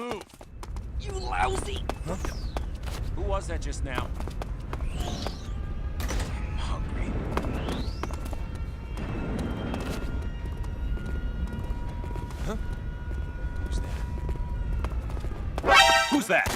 Move! You lousy! Huh? Who was that just now? I'm hungry. Huh? Who's that? Who's that?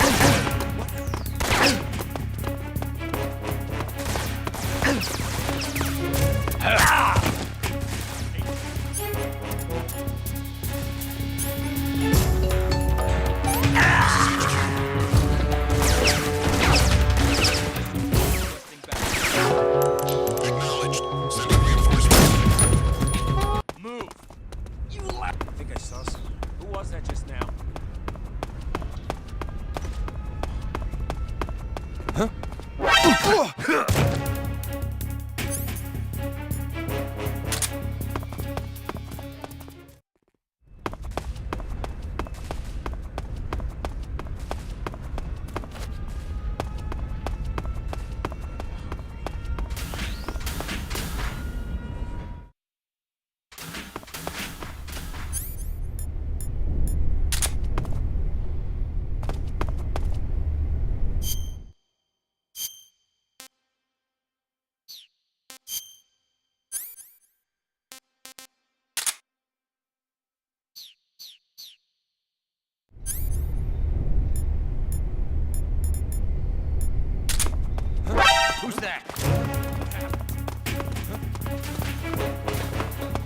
Who's that?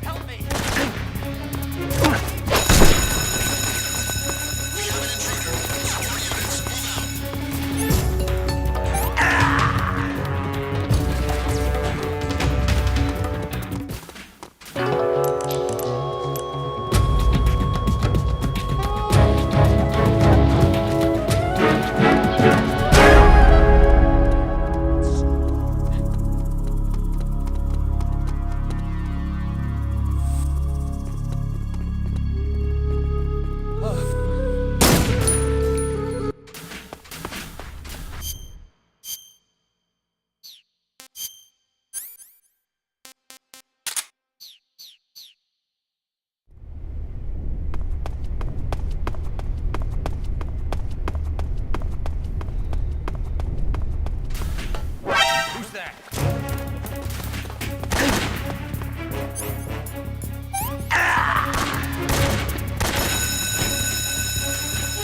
Help me! We have an intruder. Support units, move out. Who's that?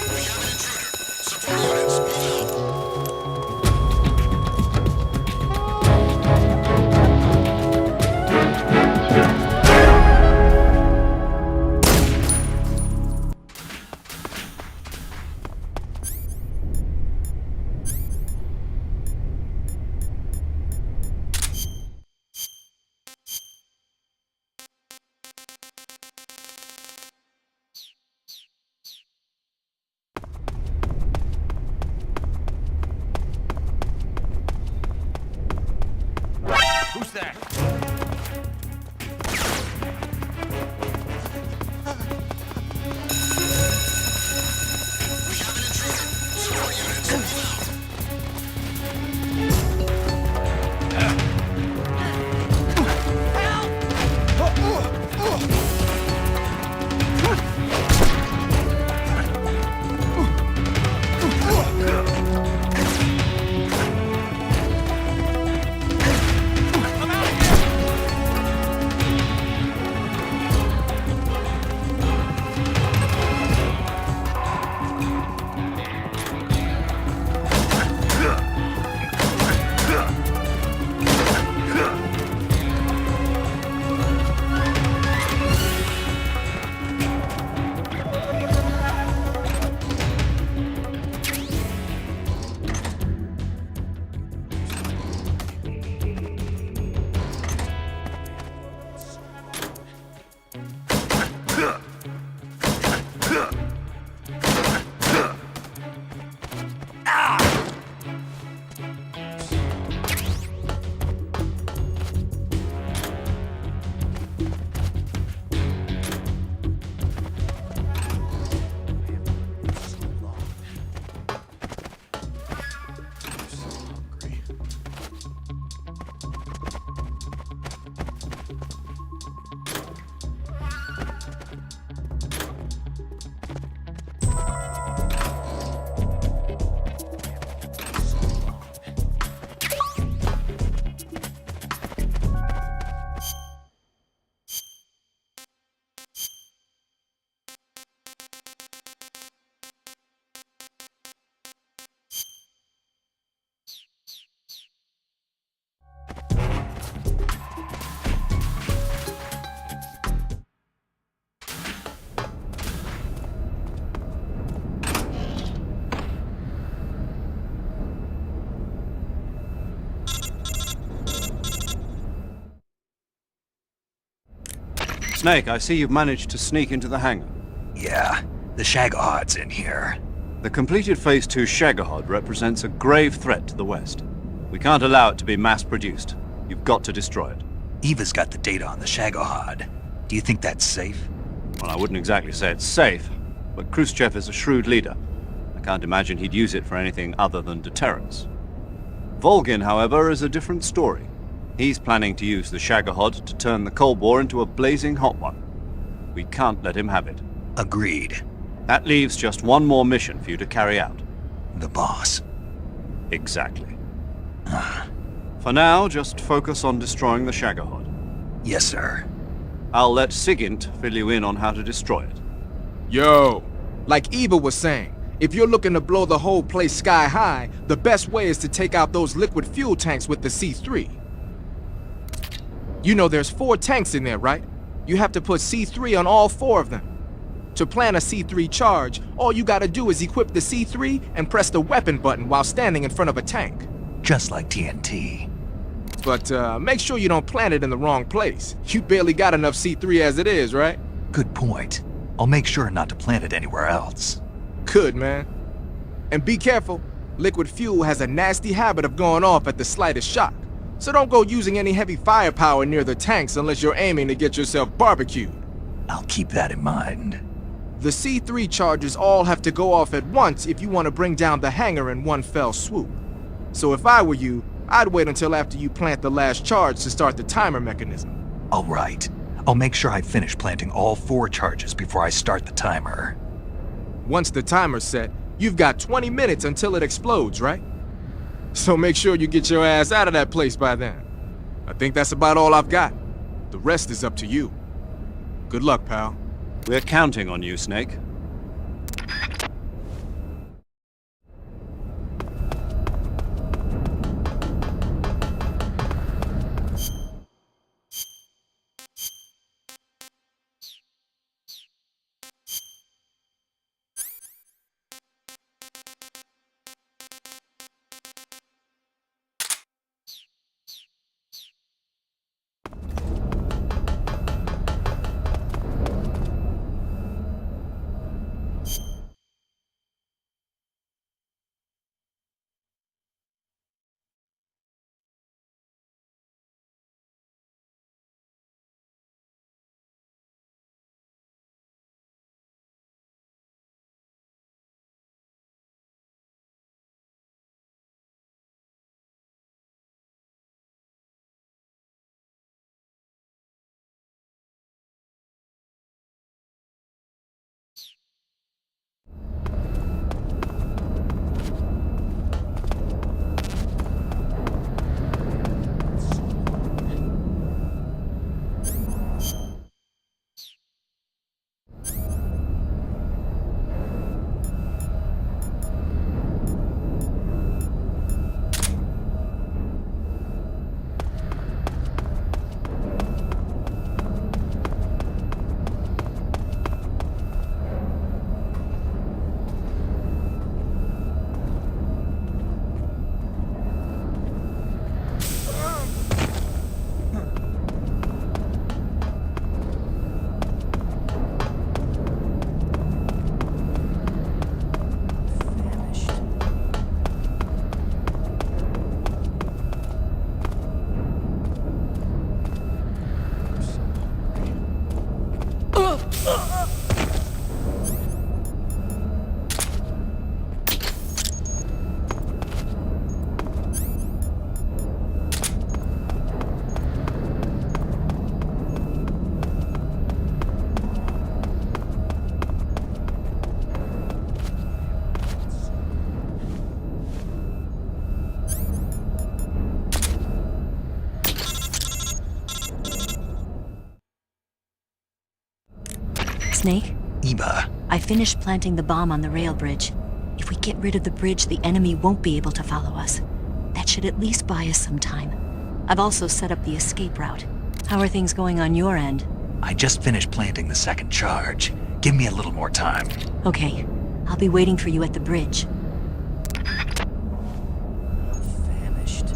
We have an intruder. Support units, move out. Who's that? We have an intruder. Support units, move out. Snake, I see you've managed to sneak into the hangar. Yeah, the Shagahod's in here. The completed Phase 2 Shagahod represents a grave threat to the West. We can't allow it to be mass-produced. You've got to destroy it. Eva's got the data on the Shagahod. Do you think that's safe? Well, I wouldn't exactly say it's safe, but Khrushchev is a shrewd leader. I can't imagine he'd use it for anything other than deterrence. Volgin, however, is a different story. He's planning to use the Shagahod to turn the Cold War into a blazing hot one. We can't let him have it. Agreed. That leaves just one more mission for you to carry out. The boss. Exactly. For now, just focus on destroying the Shagahod. Yes, sir. I'll let Sigint fill you in on how to destroy it. Yo, like Eva was saying, if you're looking to blow the whole place sky high, the best way is to take out those liquid fuel tanks with the C3. You know there's 4 tanks in there, right? You have to put C3 on all 4 of them. To plan a C3 charge, all you gotta do is equip the C3 and press the weapon button while standing in front of a tank. Just like TNT. But make sure you don't plant it in the wrong place. You barely got enough C3 as it is, right? Good point. I'll make sure not to plant it anywhere else. Good, man. And be careful. Liquid fuel has a nasty habit of going off at the slightest shock. So don't go using any heavy firepower near the tanks unless you're aiming to get yourself barbecued. I'll keep that in mind. The C3 charges all have to go off at once if you want to bring down the hangar in one fell swoop. So if I were you, I'd wait until after you plant the last charge to start the timer mechanism. All right. I'll make sure I finish planting all 4 charges before I start the timer. Once the timer's set, you've got 20 minutes until it explodes, right? So make sure you get your ass out of that place by then. I think that's about all I've got. The rest is up to you. Good luck, pal. We're counting on you, Snake. Snake? Eva. I finished planting the bomb on the rail bridge. If we get rid of the bridge, the enemy won't be able to follow us. That should at least buy us some time. I've also set up the escape route. How are things going on your end? I just finished planting the 2nd charge. Give me a little more time. Okay. I'll be waiting for you at the bridge. Famished.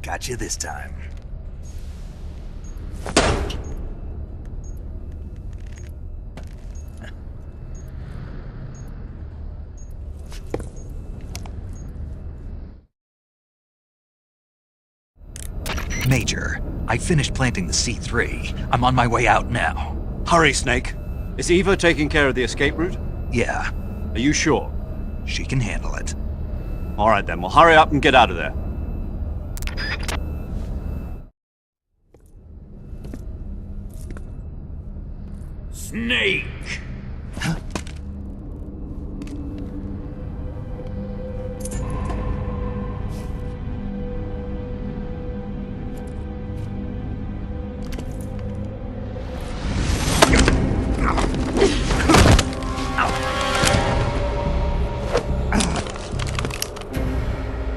Got you this time. Major, I finished planting the C3. I'm on my way out now. Hurry, Snake. Is Eva taking care of the escape route? Yeah, Are you sure? she can handle it. All right then, well hurry up and get out of there. Snake!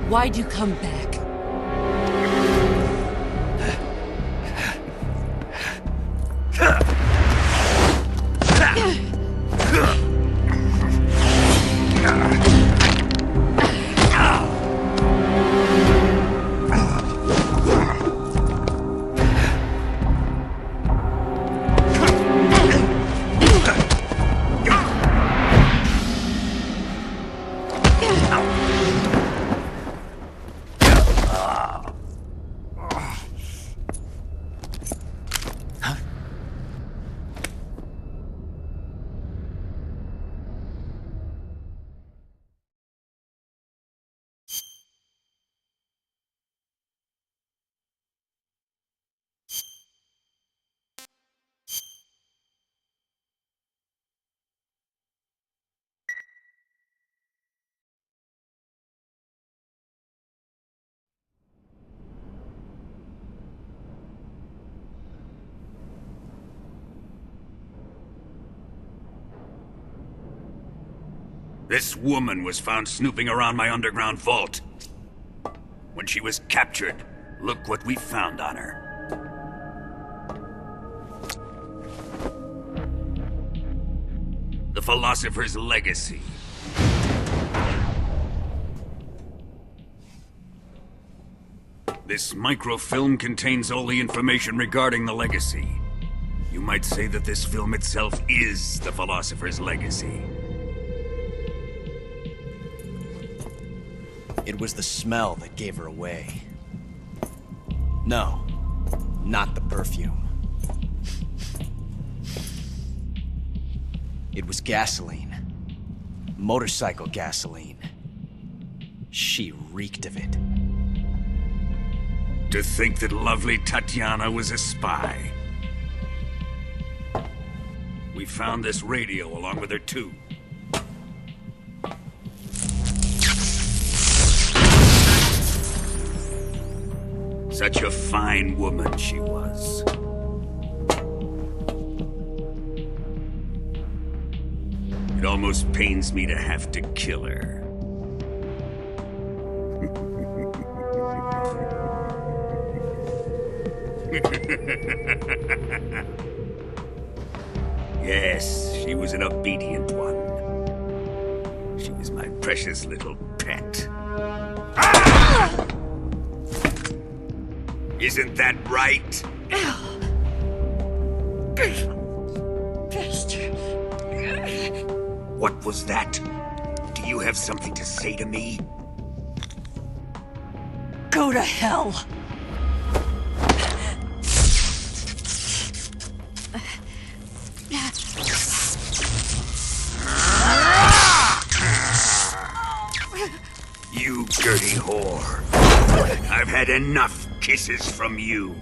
Why'd you come back? This woman was found snooping around my underground vault. When she was captured, look what we found on her. The Philosopher's Legacy. This microfilm contains all the information regarding the Legacy. You might say that this film itself is the Philosopher's Legacy. It was the smell that gave her away. No, not the perfume. It was gasoline. Motorcycle gasoline. She reeked of it. To think that lovely Tatiana was a spy. We found this radio along with her too. Such a fine woman she was. It almost pains me to have to kill her. Yes, she was an obedient one. She was my precious little pet. Ah! Isn't that right? Bastard. What was that? Do you have something to say to me? Go to hell. You dirty whore. I've had enough kisses from you.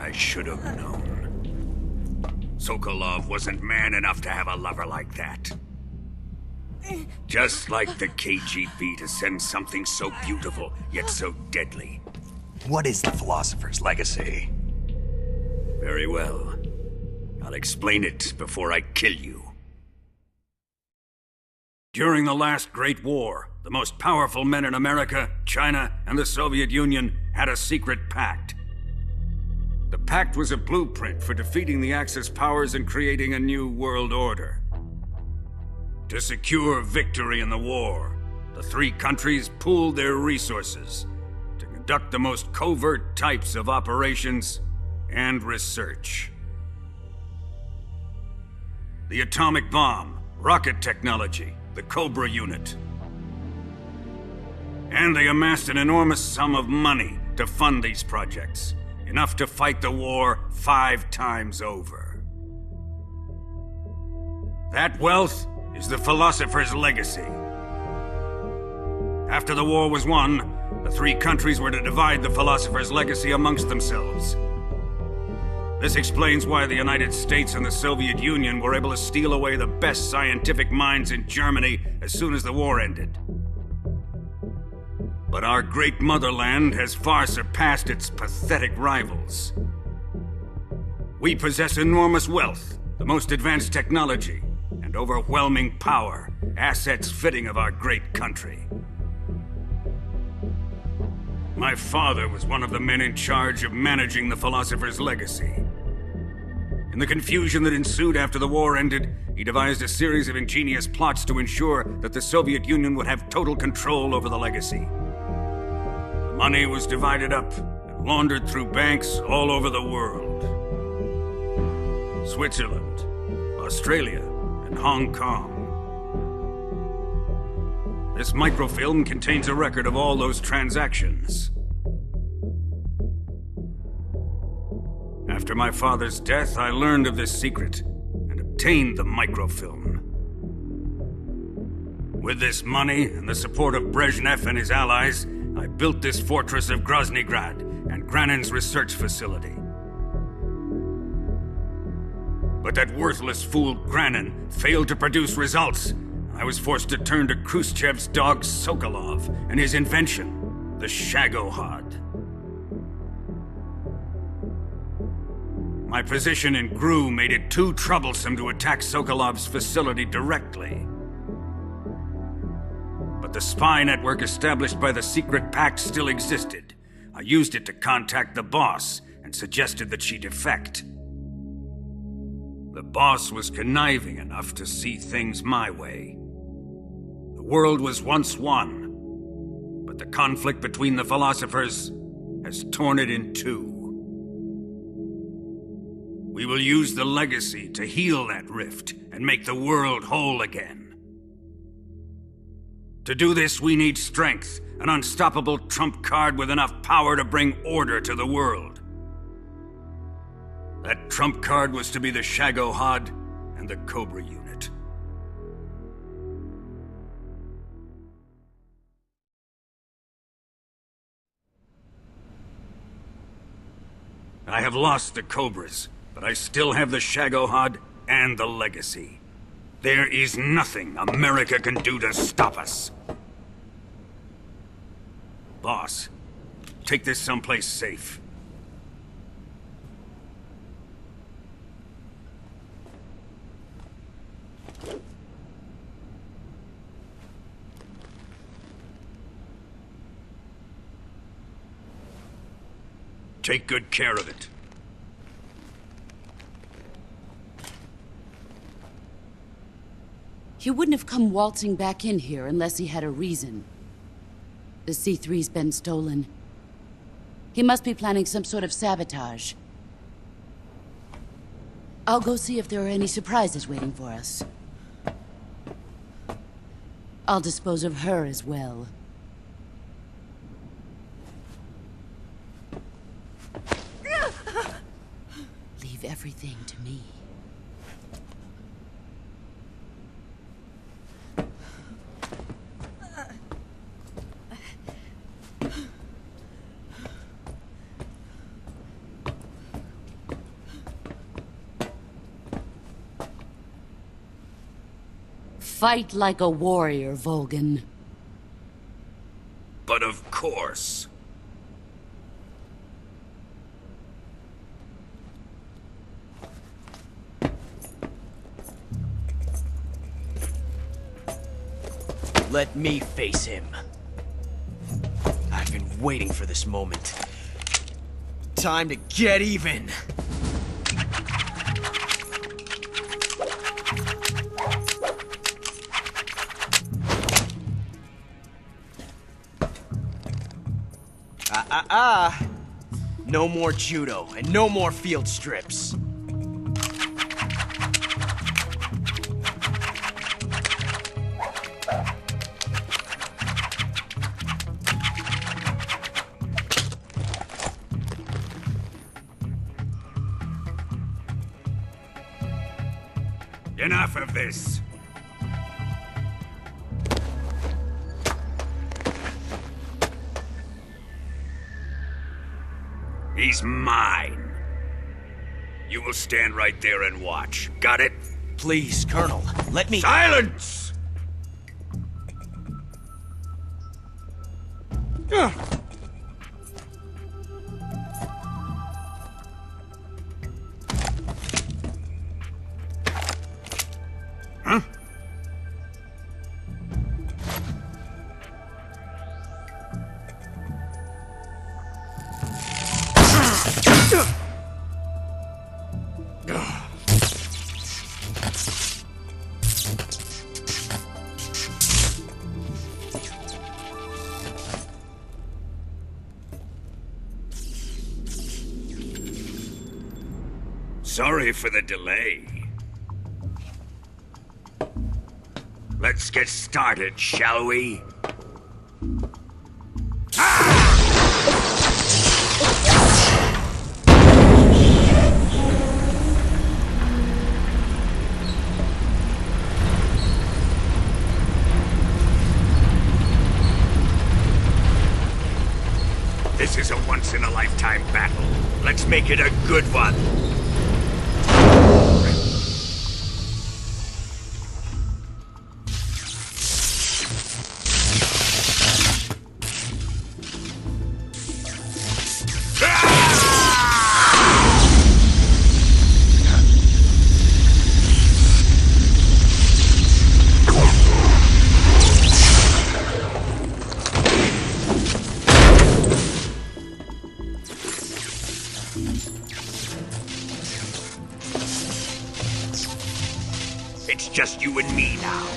I should have known. Sokolov wasn't man enough to have a lover like that. Just like the KGB to send something so beautiful, yet so deadly. What is the Philosopher's Legacy? Very well. I'll explain it before I kill you. During the last Great War, the most powerful men in America, China, and the Soviet Union had a secret pact. The pact was a blueprint for defeating the Axis powers and creating a new world order. To secure victory in the war, the three countries pooled their resources to conduct the most covert types of operations and research. The atomic bomb, rocket technology, the Cobra unit. And they amassed an enormous sum of money to fund these projects, enough to fight the war 5 times over. That wealth is the philosopher's legacy. After the war was won, the three countries were to divide the philosopher's legacy amongst themselves. This explains why the United States and the Soviet Union were able to steal away the best scientific minds in Germany as soon as the war ended. But our great motherland has far surpassed its pathetic rivals. We possess enormous wealth, the most advanced technology, and overwhelming power, assets fitting of our great country. My father was one of the men in charge of managing the philosopher's legacy. In the confusion that ensued after the war ended, he devised a series of ingenious plots to ensure that the Soviet Union would have total control over the legacy. The money was divided up and laundered through banks all over the world. Switzerland, Australia, and Hong Kong. This microfilm contains a record of all those transactions. After my father's death, I learned of this secret and obtained the microfilm. With this money and the support of Brezhnev and his allies, I built this fortress of Groznygrad and Granin's research facility. But that worthless fool Granin failed to produce results. I was forced to turn to Khrushchev's dog Sokolov and his invention, the Shagohod. My position in GRU made it too troublesome to attack Sokolov's facility directly. But the spy network established by the secret pact still existed. I used it to contact the boss and suggested that she defect. The boss was conniving enough to see things my way. The world was once one, but the conflict between the philosophers has torn it in two. We will use the legacy to heal that rift and make the world whole again. To do this, we need strength, an unstoppable trump card with enough power to bring order to the world. That trump card was to be the Shagohod and the Cobra unit. I have lost the Cobras, but I still have the Shagohod and the legacy. There is nothing America can do to stop us. Boss, take this someplace safe. Take good care of it. He wouldn't have come waltzing back in here unless he had a reason. The C3's been stolen. He must be planning some sort of sabotage. I'll go see if there are any surprises waiting for us. I'll dispose of her as well. Leave everything to me. Fight like a warrior, Volgin. But of course. Let me face him. I've been waiting for this moment. Time to get even. No more judo, and no more field strips. Enough of this. He's mine. You will stand right there and watch. Got it? Please, Colonel, let me— Silence! Huh? Sorry for the delay. Let's get started, shall we? This is a once-in-a-lifetime battle. Let's make it a good one. It's just you and me now.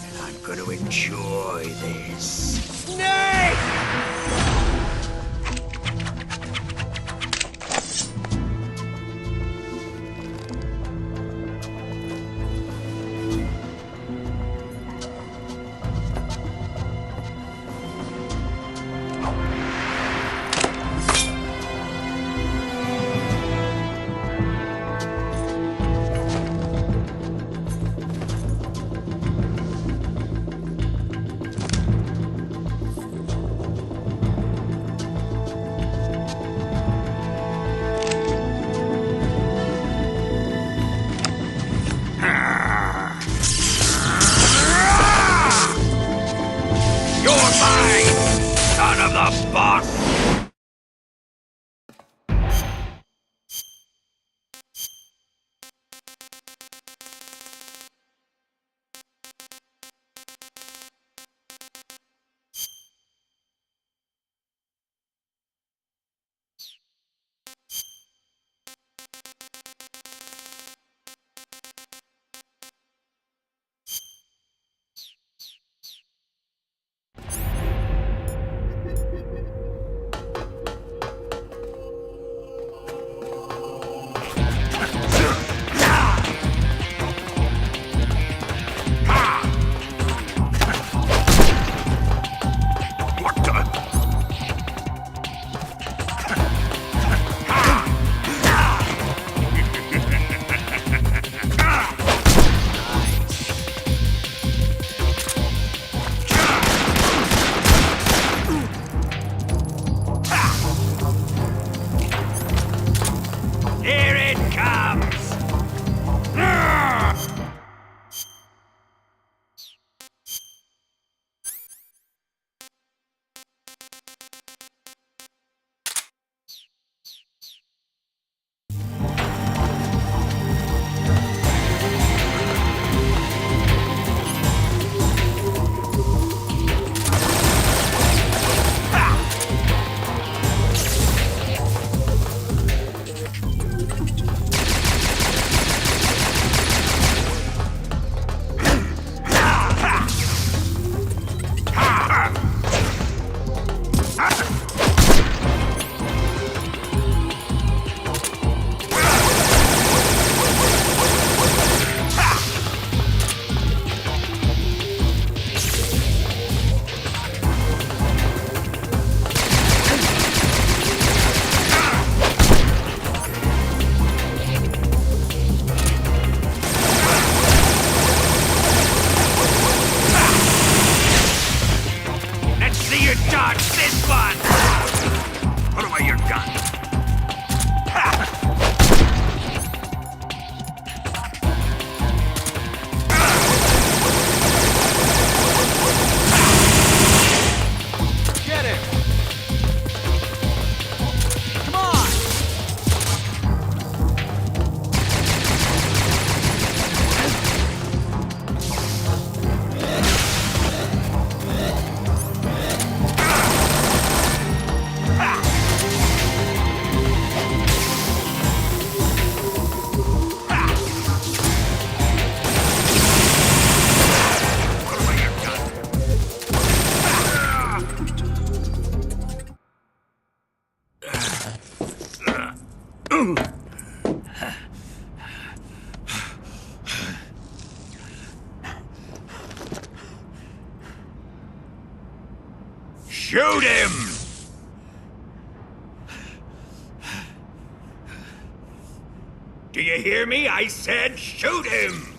And I'm gonna enjoy this. Snake! Shoot him! Do you hear me? I said shoot him!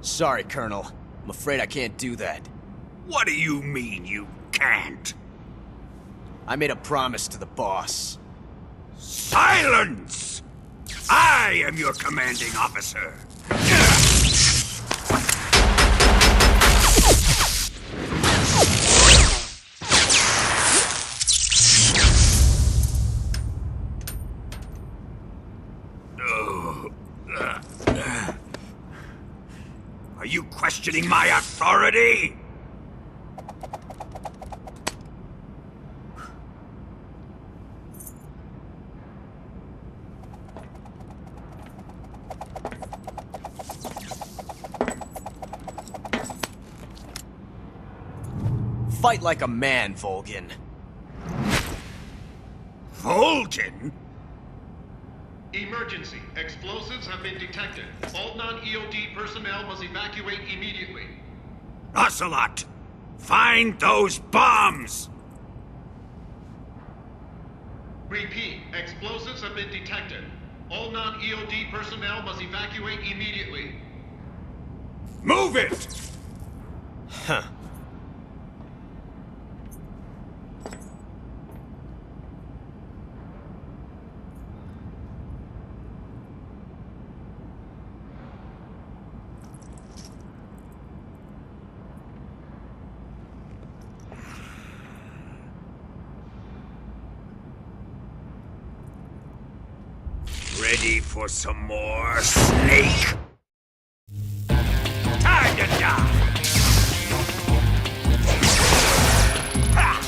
Sorry, Colonel. I'm afraid I can't do that. What do you mean you can't? I made a promise to the boss. Silence! I am your commanding officer. Are you questioning my authority? Fight like a man, Volgin. Volgin? Emergency. Explosives have been detected. All non-EOD personnel must evacuate immediately. Ocelot! Find those bombs! Repeat. Explosives have been detected. All non-EOD personnel must evacuate immediately. Move it! Huh. Ready for some more, Snake? Time to die! Ha!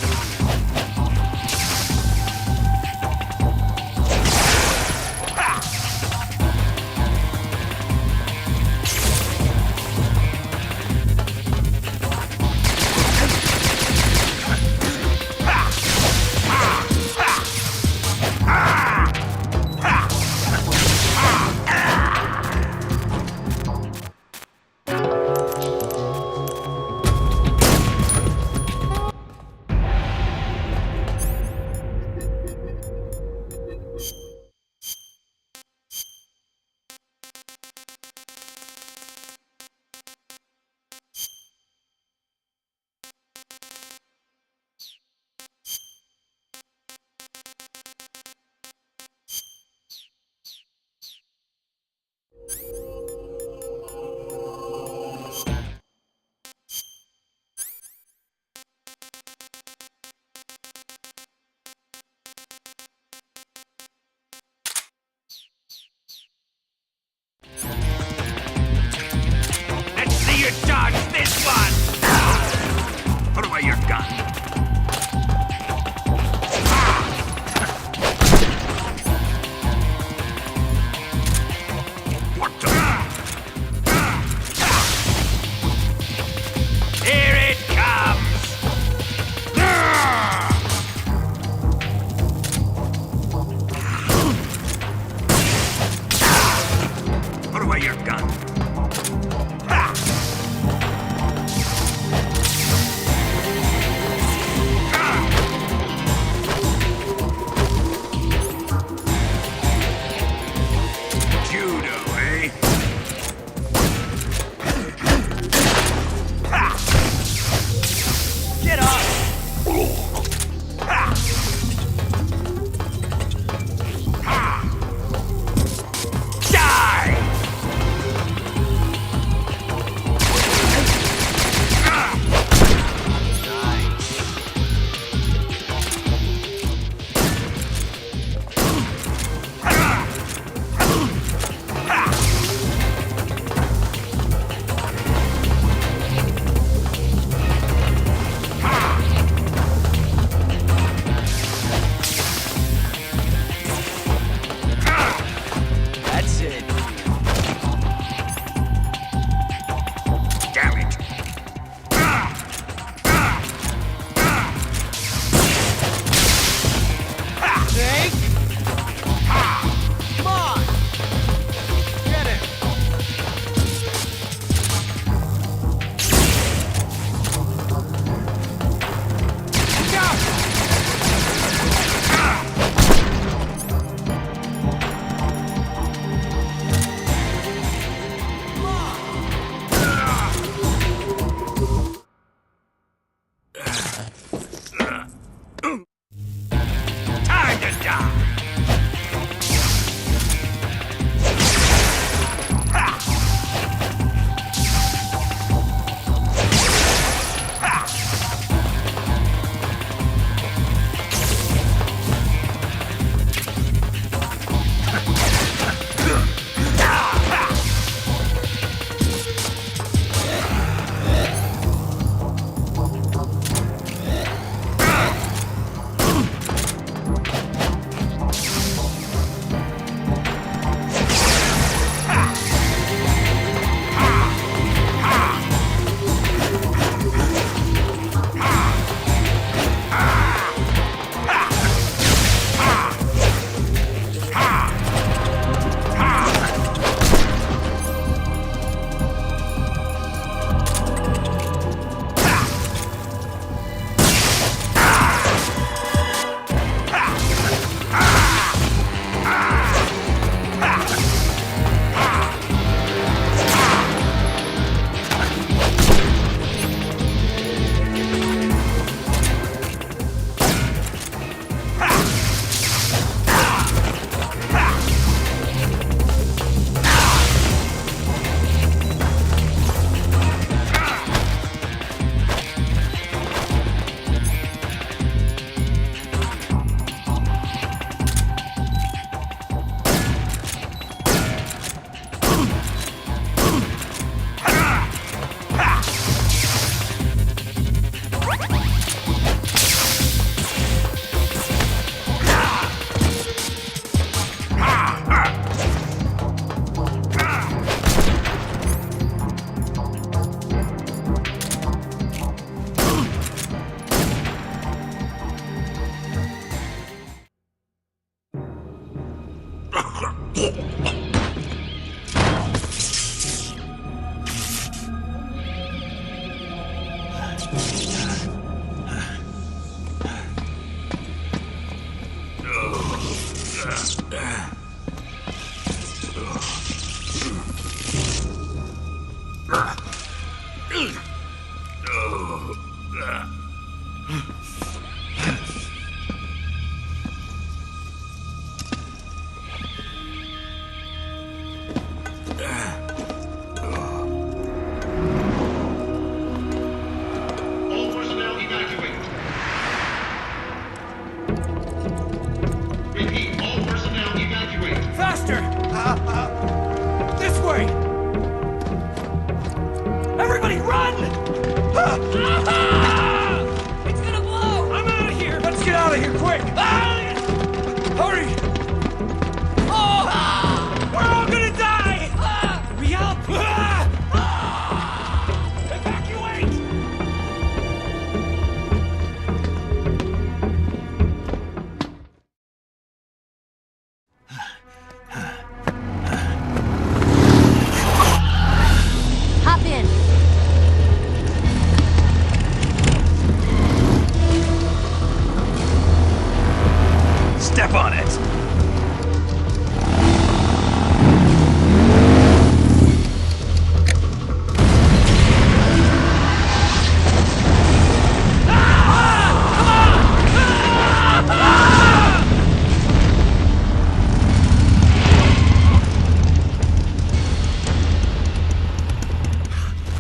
All personnel evacuate. Repeat, all personnel evacuate. Faster! This way! Everybody run! It's gonna blow! I'm out of here! Let's get out of here quick! Hurry! Oh! We're all gonna die! We help! Evacuate! Hop in. Step on it!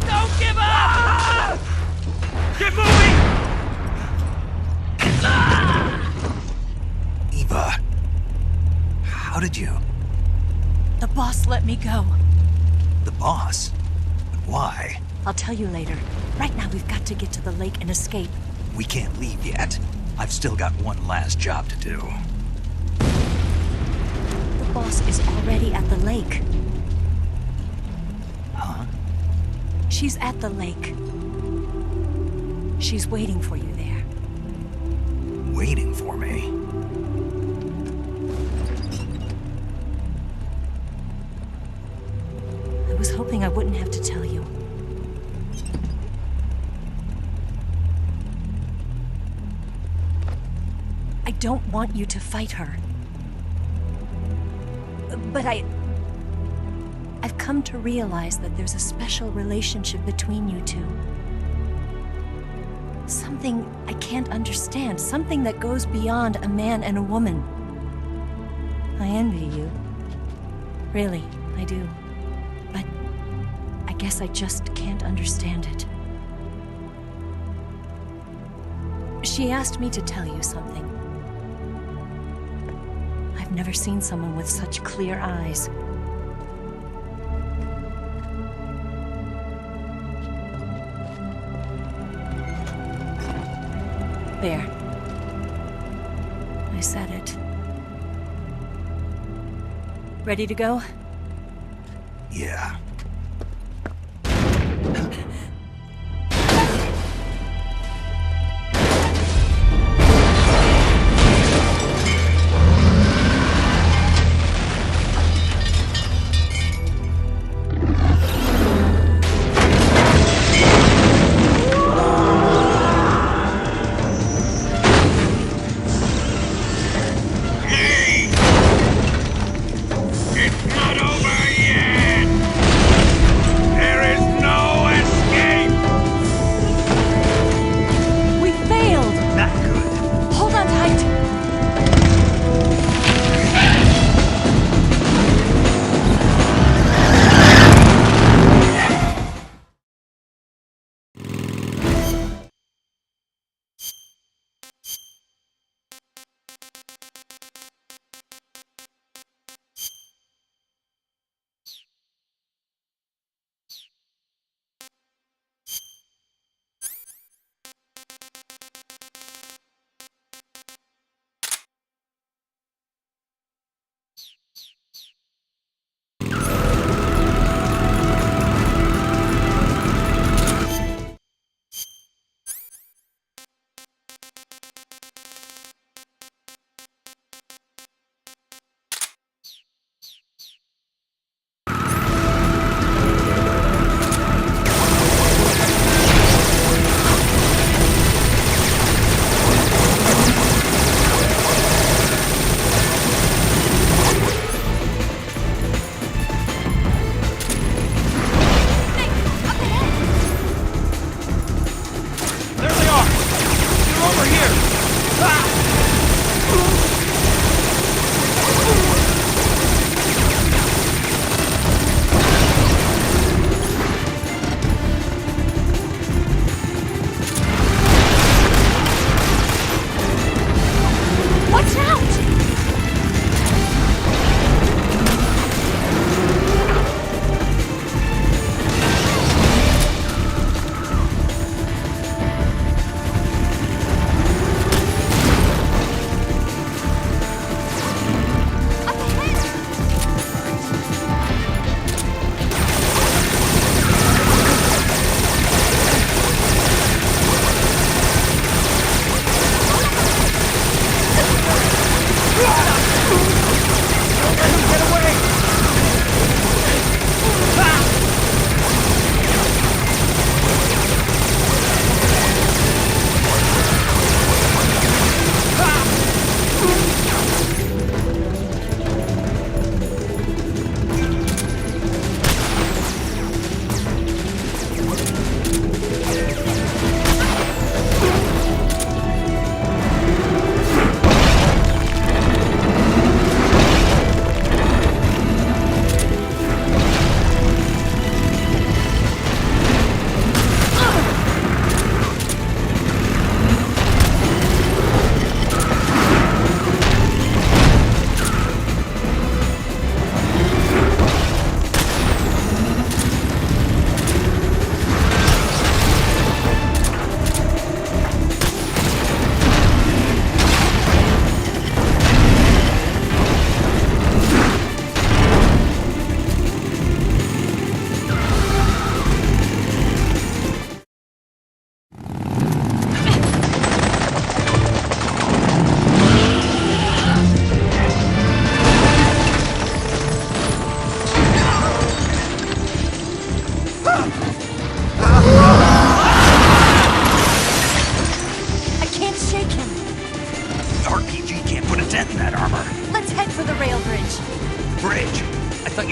Don't give up! Get moving! Eva, how did you... The boss let me go. The boss? But why? I'll tell you later. Right now, we've got to get to the lake and escape. We can't leave yet. I've still got one last job to do. The boss is already at the lake. Huh? She's at the lake. She's waiting for you there. Waiting for me? I was hoping I wouldn't have to tell you. I don't want you to fight her. But I've come to realize that there's a special relationship between you two. Something I can't understand, something that goes beyond a man and a woman. I envy you. Really, I do. But I guess I just can't understand it. She asked me to tell you something. I've never seen someone with such clear eyes. There. I said it. Ready to go? Yeah.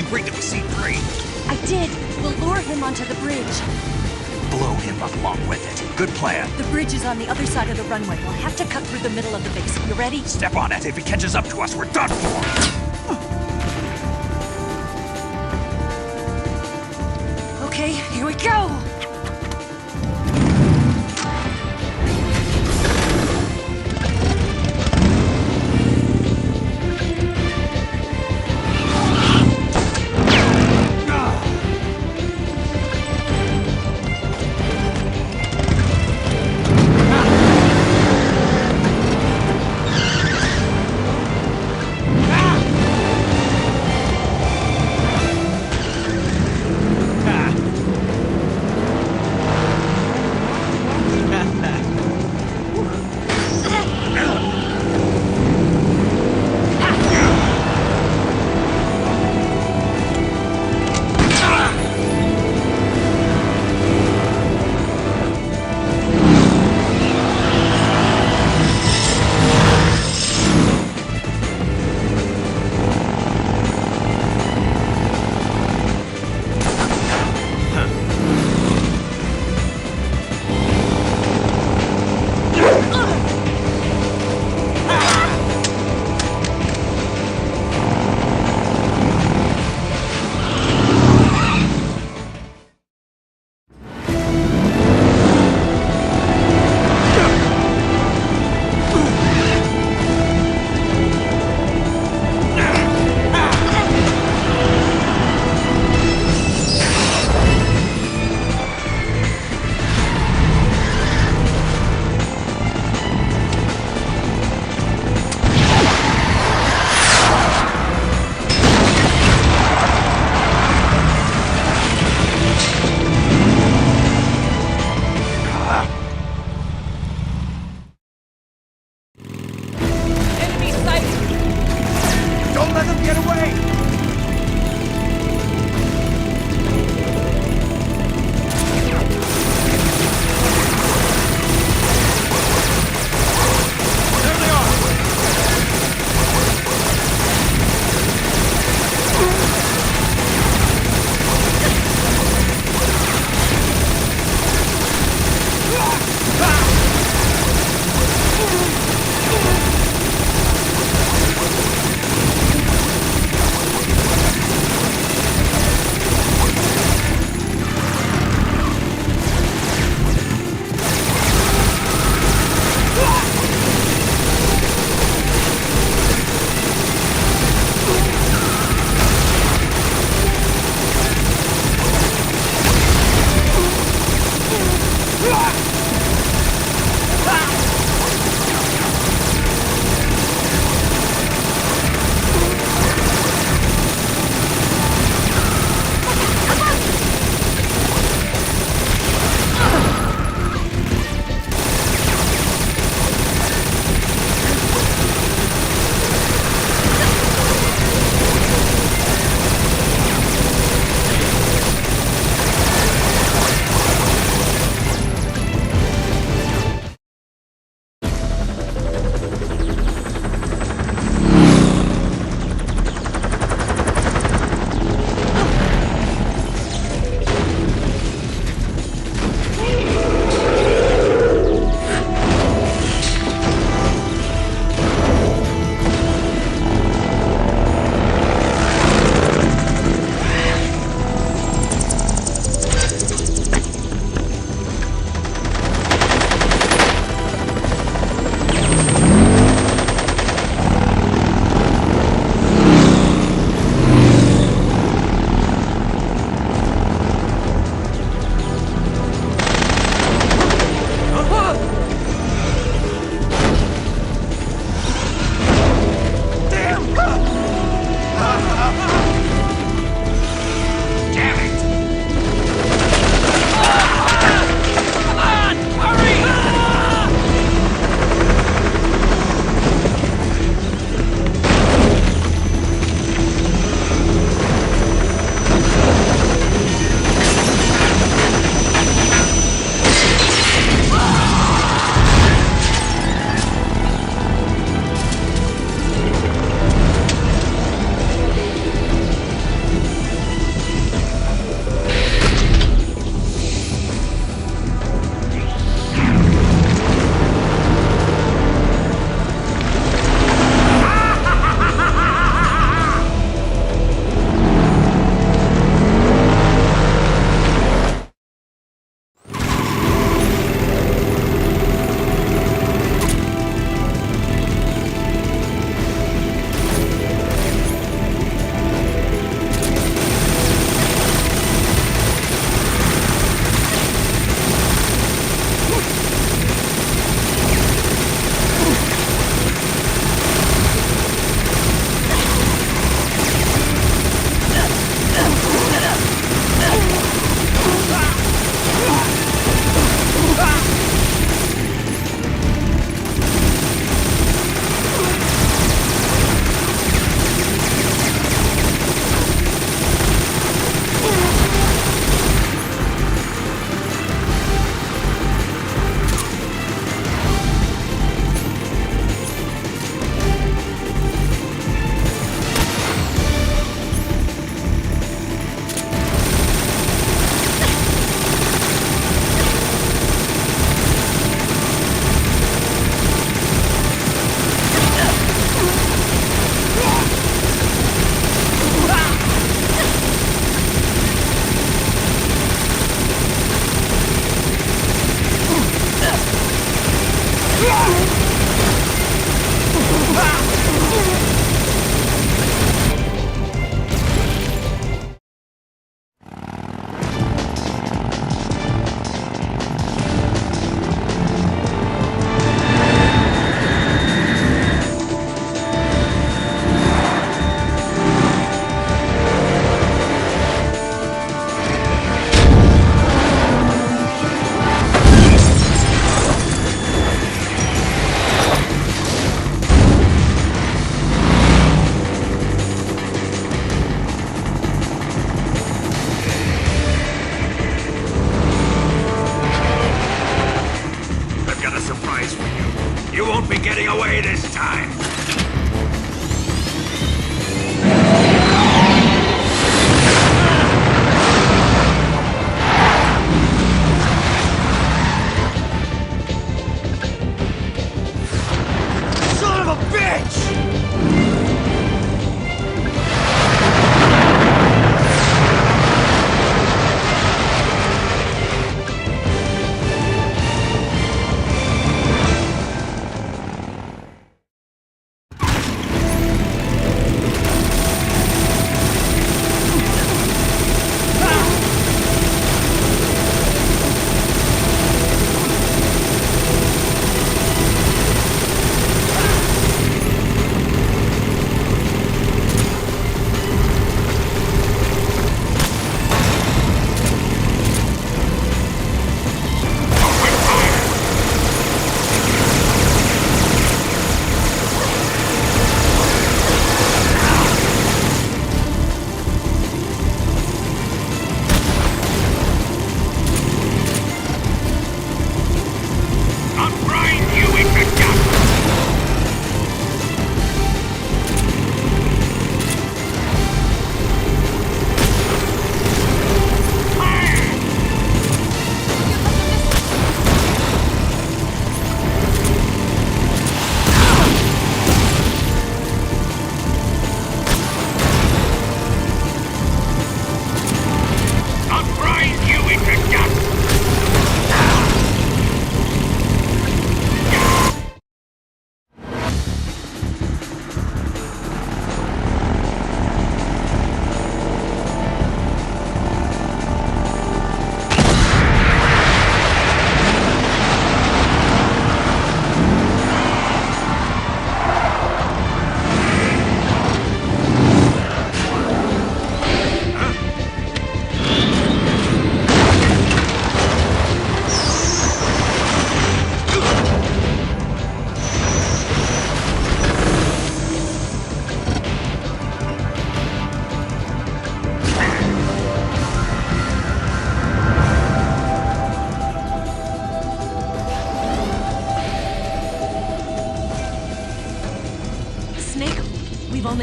agreed to be C3. I did. We'll lure him onto the bridge. Blow him up along with it. Good plan. The bridge is on the other side of the runway. We'll have to cut through the middle of the base. You ready? Step on it. If he catches up to us, we're done for. Okay, here we go!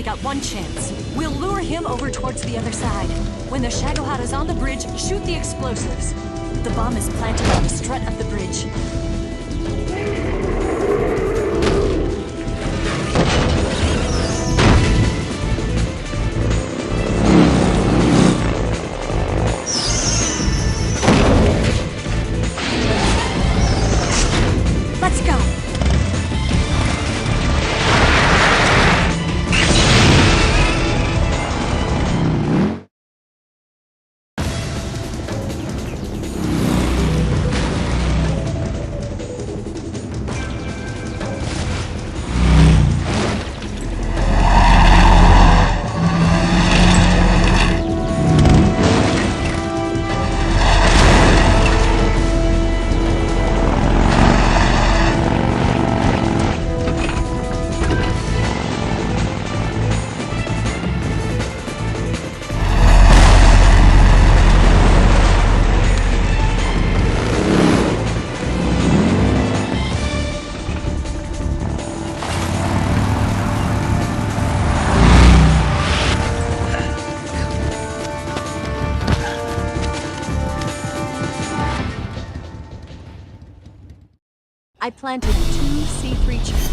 got one chance. We'll lure him over towards the other side. When the Shagohod is on the bridge, shoot the explosives. The bomb is planted on the strut of the bridge. Let's go! I planted 2 C3 chips.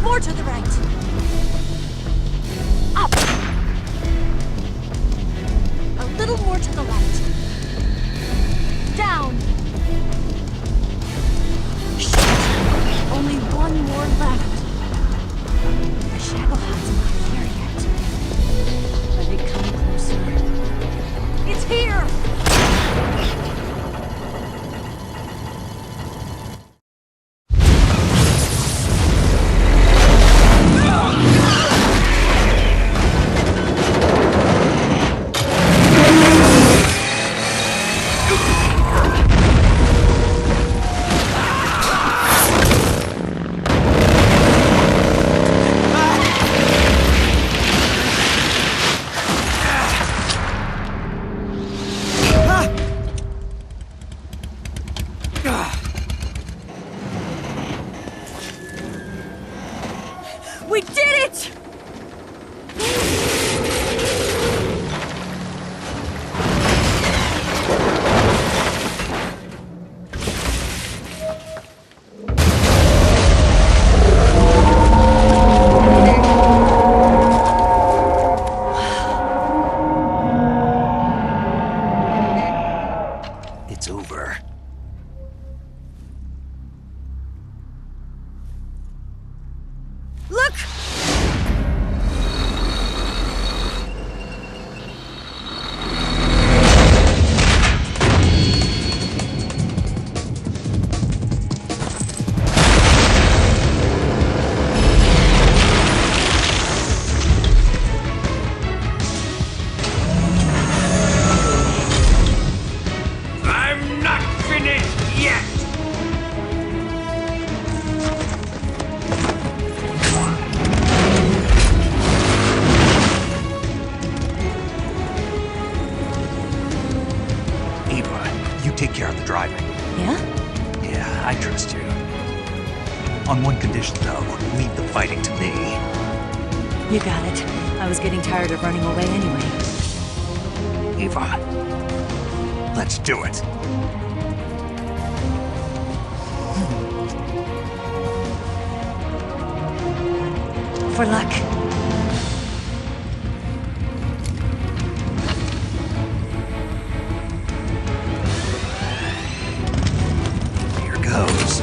More to the right. Up. A little more to the left. Down! Shit! Only one more left. The Shagohod's not here yet. Are they coming closer? It's here! We did it! It's over. Look! I'm not finished yet! Ava, you take care of the driving. Yeah? Yeah, I trust you. On one condition, though, leave the fighting to me. You got it. I was getting tired of running away anyway. Ava, let's do it. For luck. Here goes.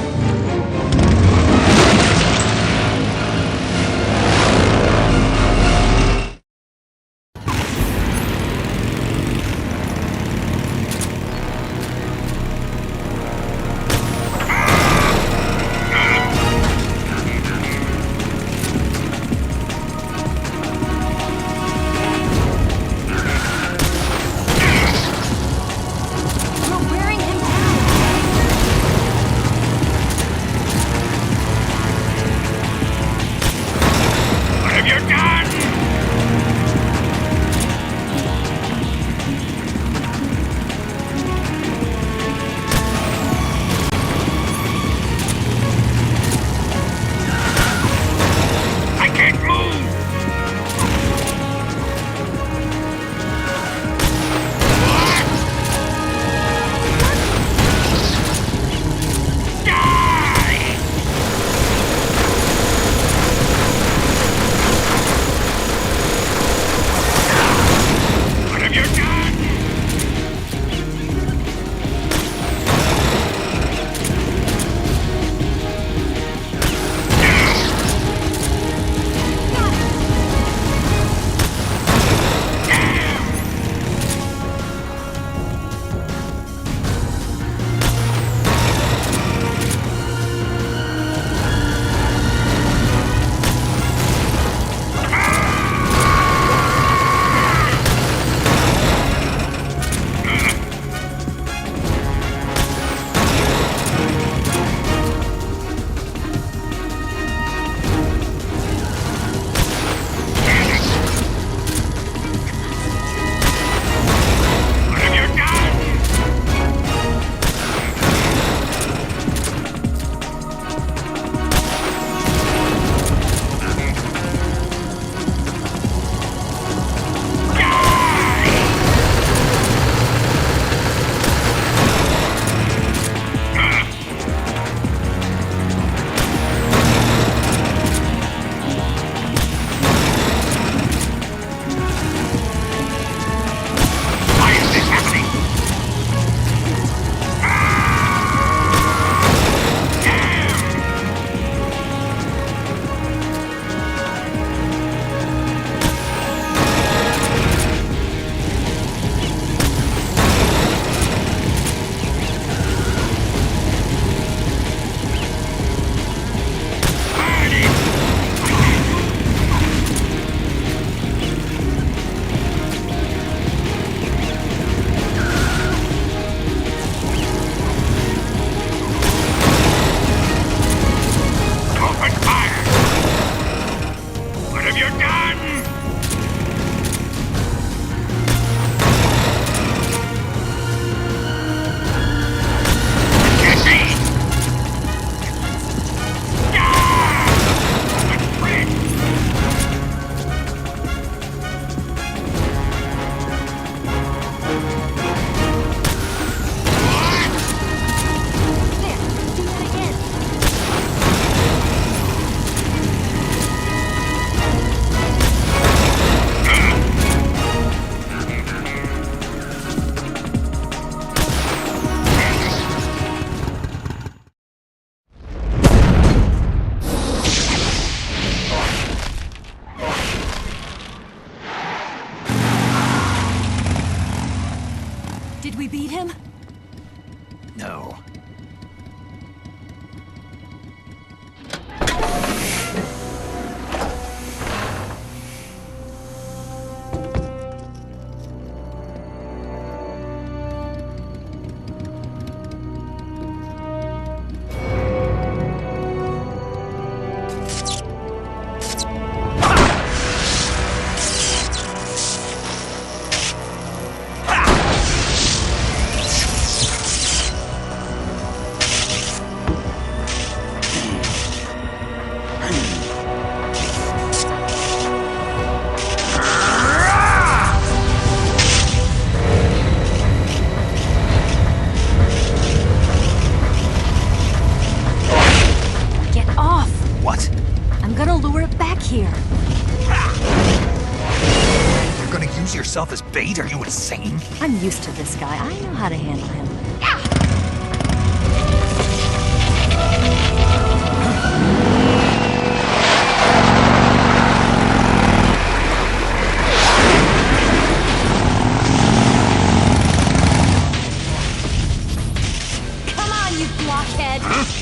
we beat him? No. Here. You're gonna use yourself as bait? Are you insane? I'm used to this guy. I know how to handle him. Come on, you blockhead!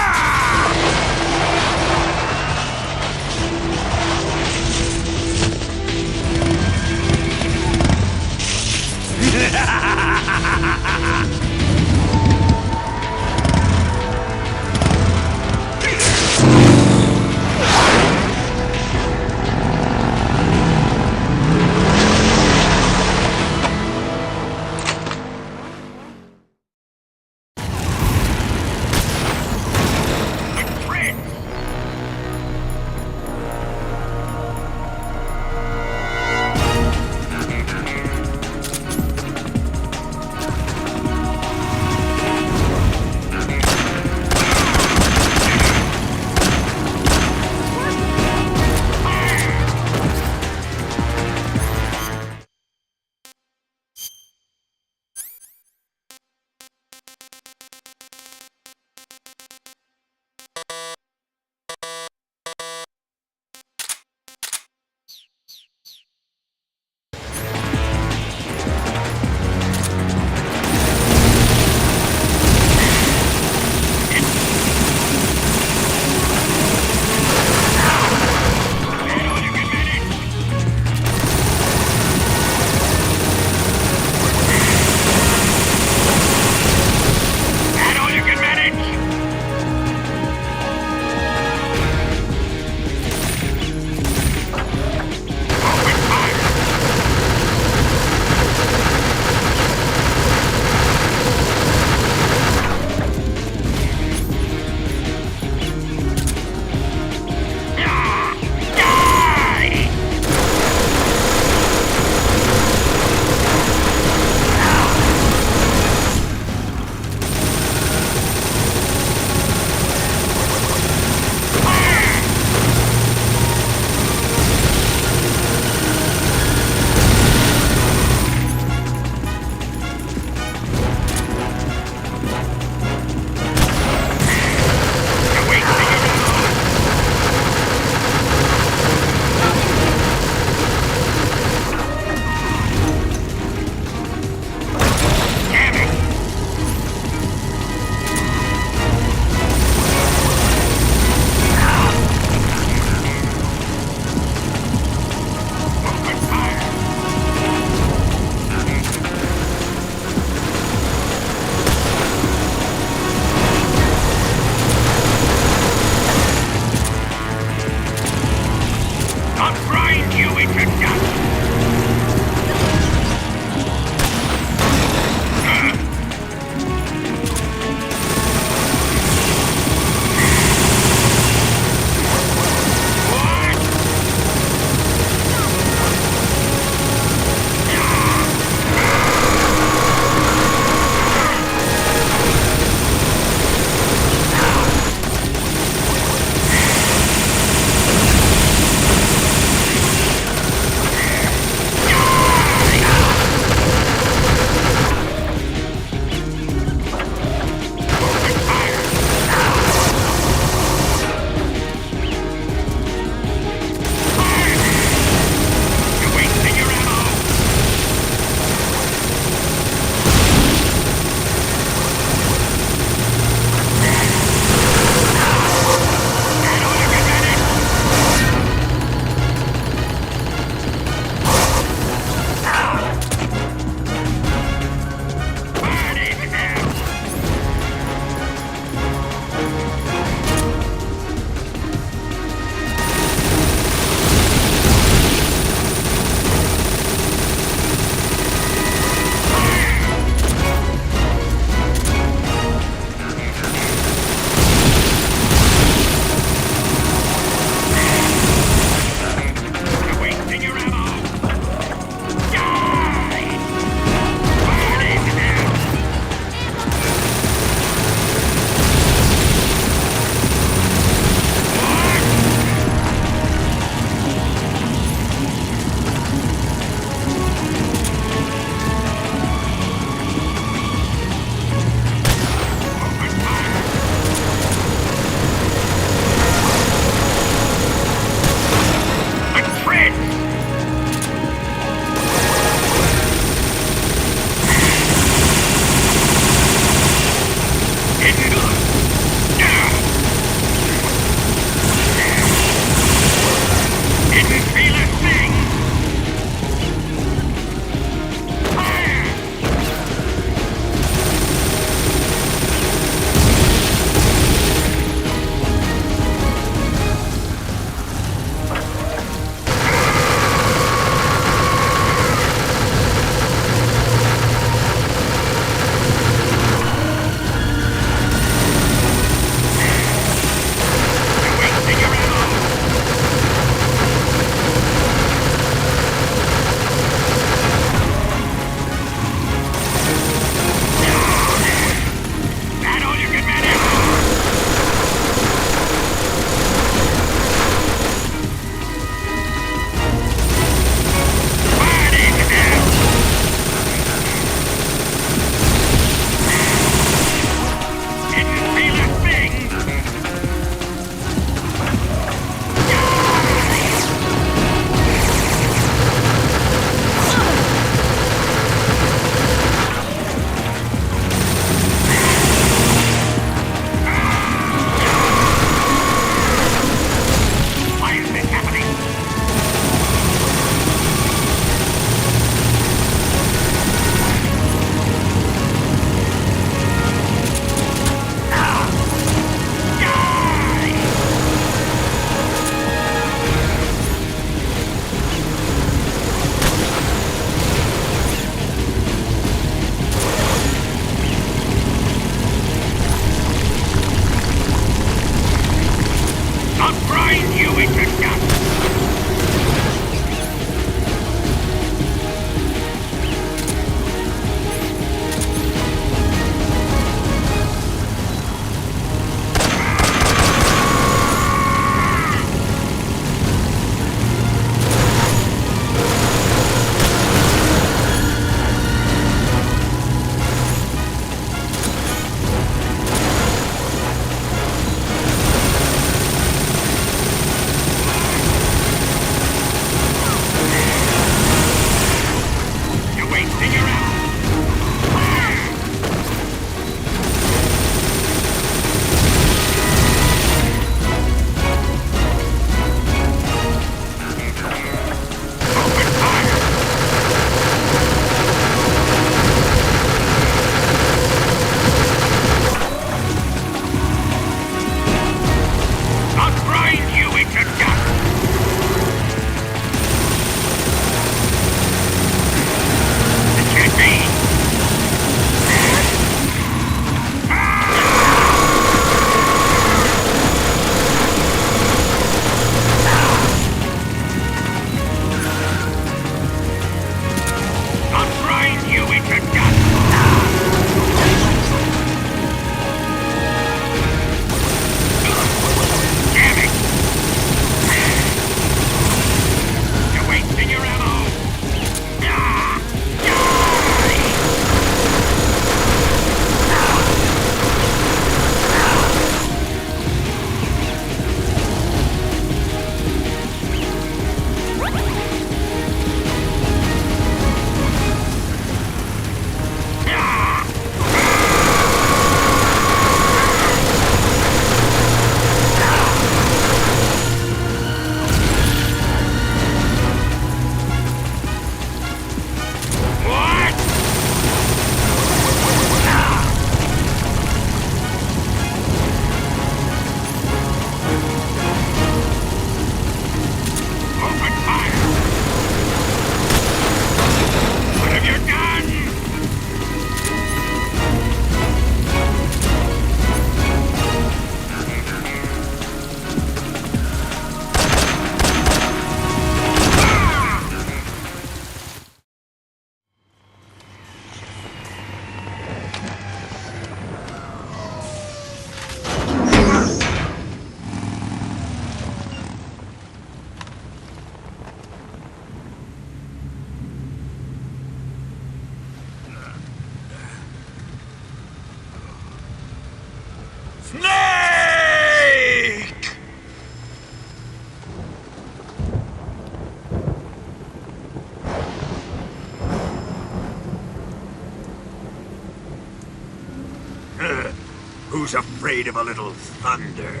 Who's afraid of a little thunder?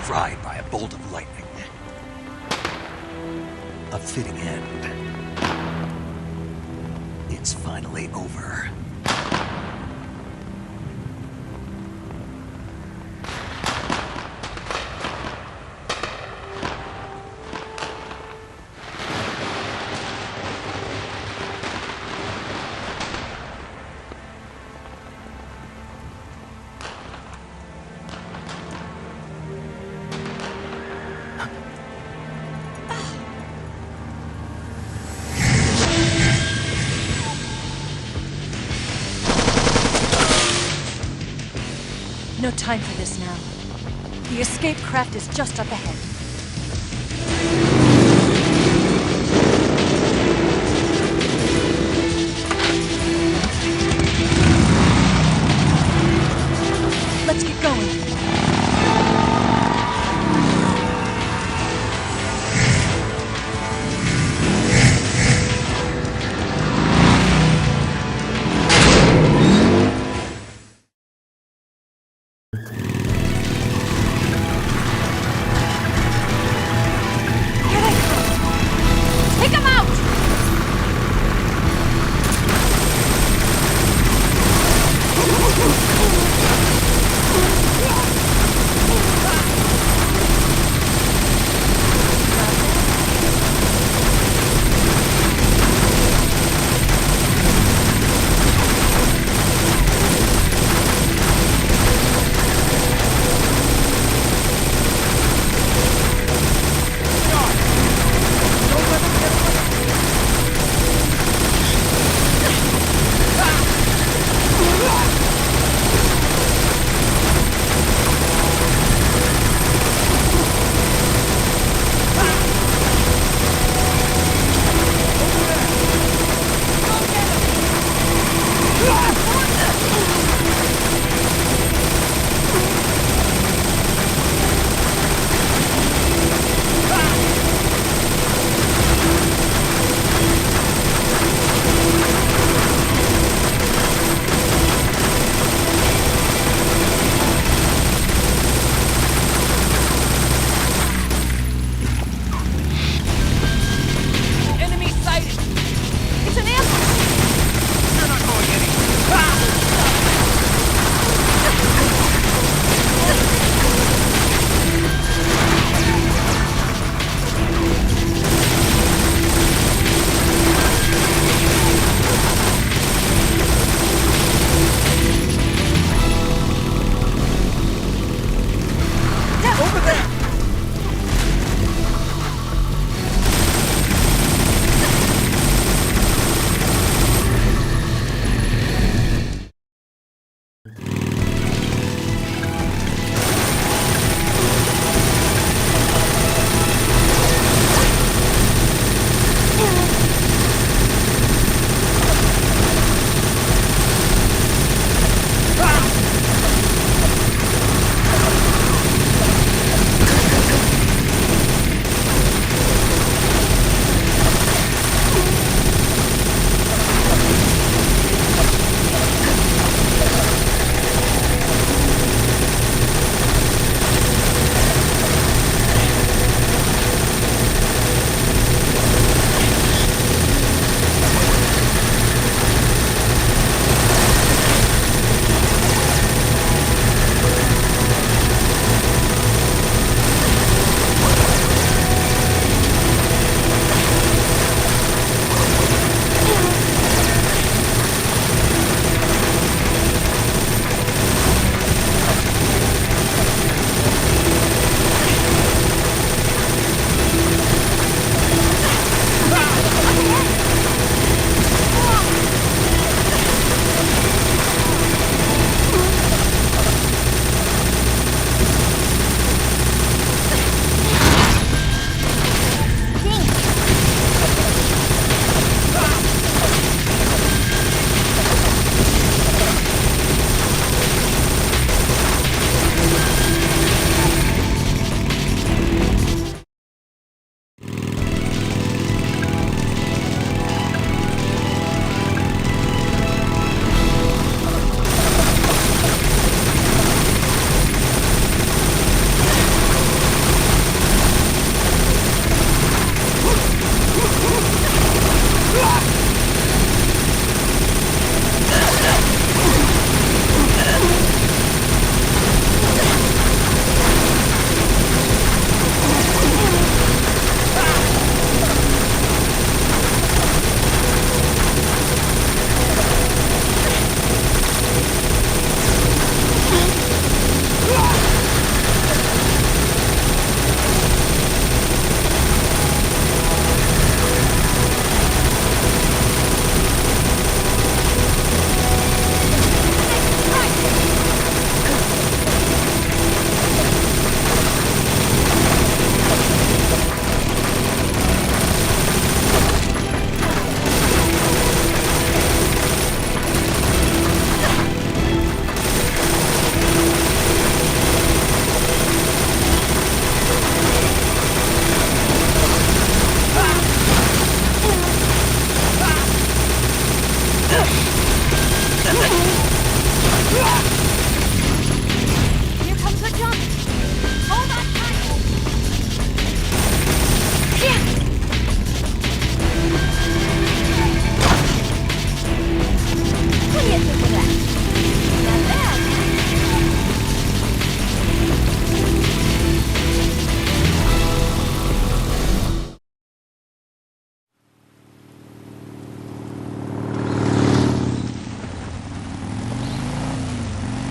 Fried by a bolt of lightning. A fitting end. It's finally over. No time for this now. The escape craft is just up ahead. Let's get going.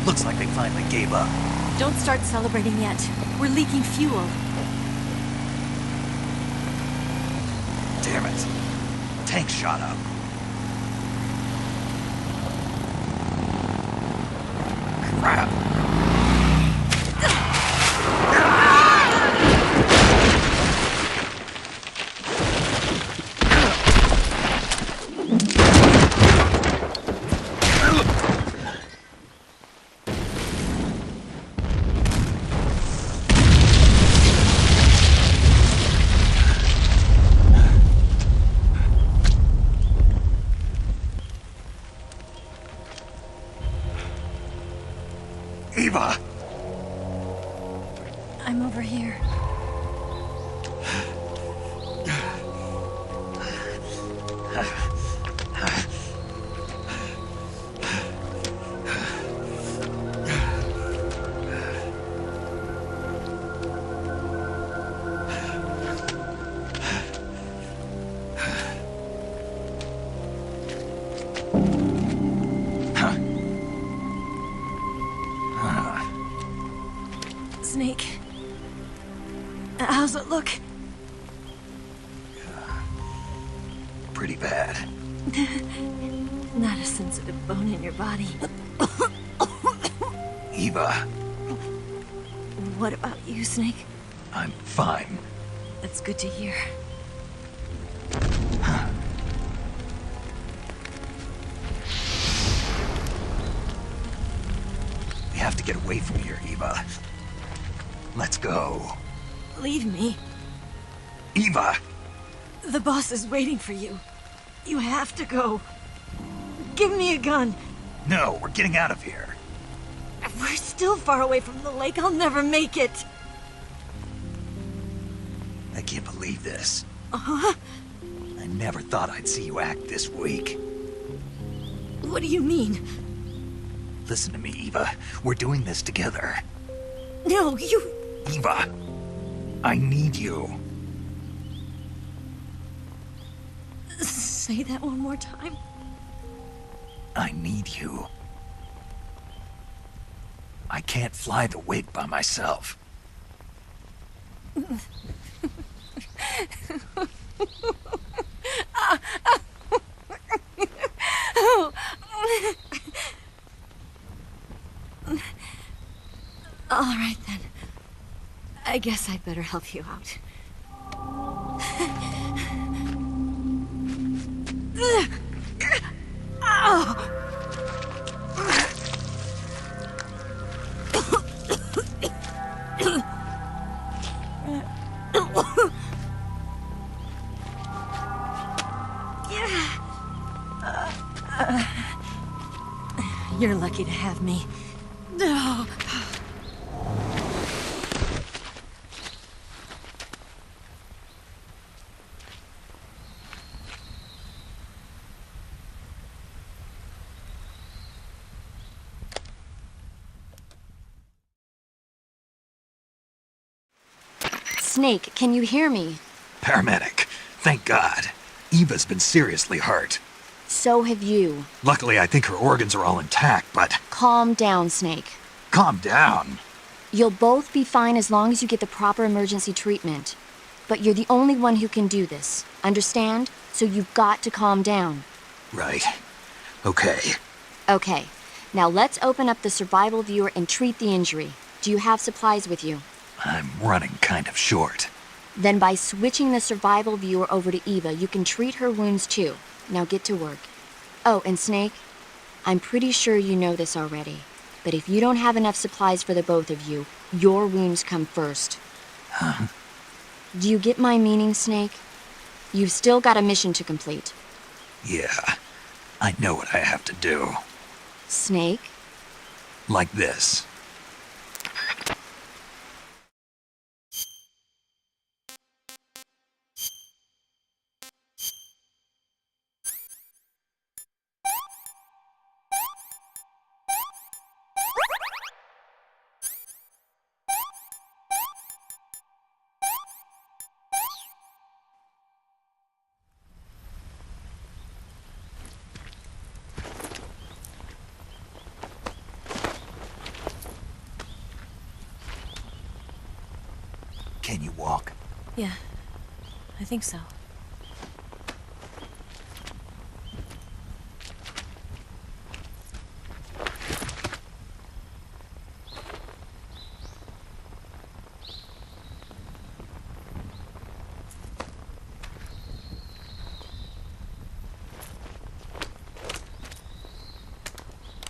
Looks like they finally gave up. Don't start celebrating yet. We're leaking fuel. Damn it. Tank shot up. Crap. Eva! I'm over here. Snake. How's it look? Pretty bad. Not a sensitive bone in your body. Eva, What about you, Snake? I'm fine. That's good to hear. We have to get away from here, Eva. Let's go. Leave me. Eva! The boss is waiting for you. You have to go. Give me a gun. No, we're getting out of here. We're still far away from the lake. I'll never make it. I can't believe this. Uh-huh. I never thought I'd see you act this weak. What do you mean? Listen to me, Eva. We're doing this together. No, you... Eva, I need you. Say that one more time. I need you. I can't fly the wig by myself. All right, then. I guess I'd better help you out. You're lucky to have me. No. Snake, can you hear me? Paramedic, thank God. Eva's been seriously hurt. So have you. Luckily, I think her organs are all intact, but... Calm down, Snake. Calm down. You'll both be fine as long as you get the proper emergency treatment. But you're the only one who can do this. Understand? So you've got to calm down. Right. Okay. Okay. Now let's open up the survival viewer and treat the injury. Do you have supplies with you? I'm running kind of short. Then by switching the survival viewer over to Eva, you can treat her wounds too. Now get to work. Oh, and Snake, I'm pretty sure you know this already, but if you don't have enough supplies for the both of you, your wounds come first. Huh? Do you get my meaning, Snake? You've still got a mission to complete. Yeah, I know what I have to do. Snake? Like this. Can you walk? Yeah, I think so.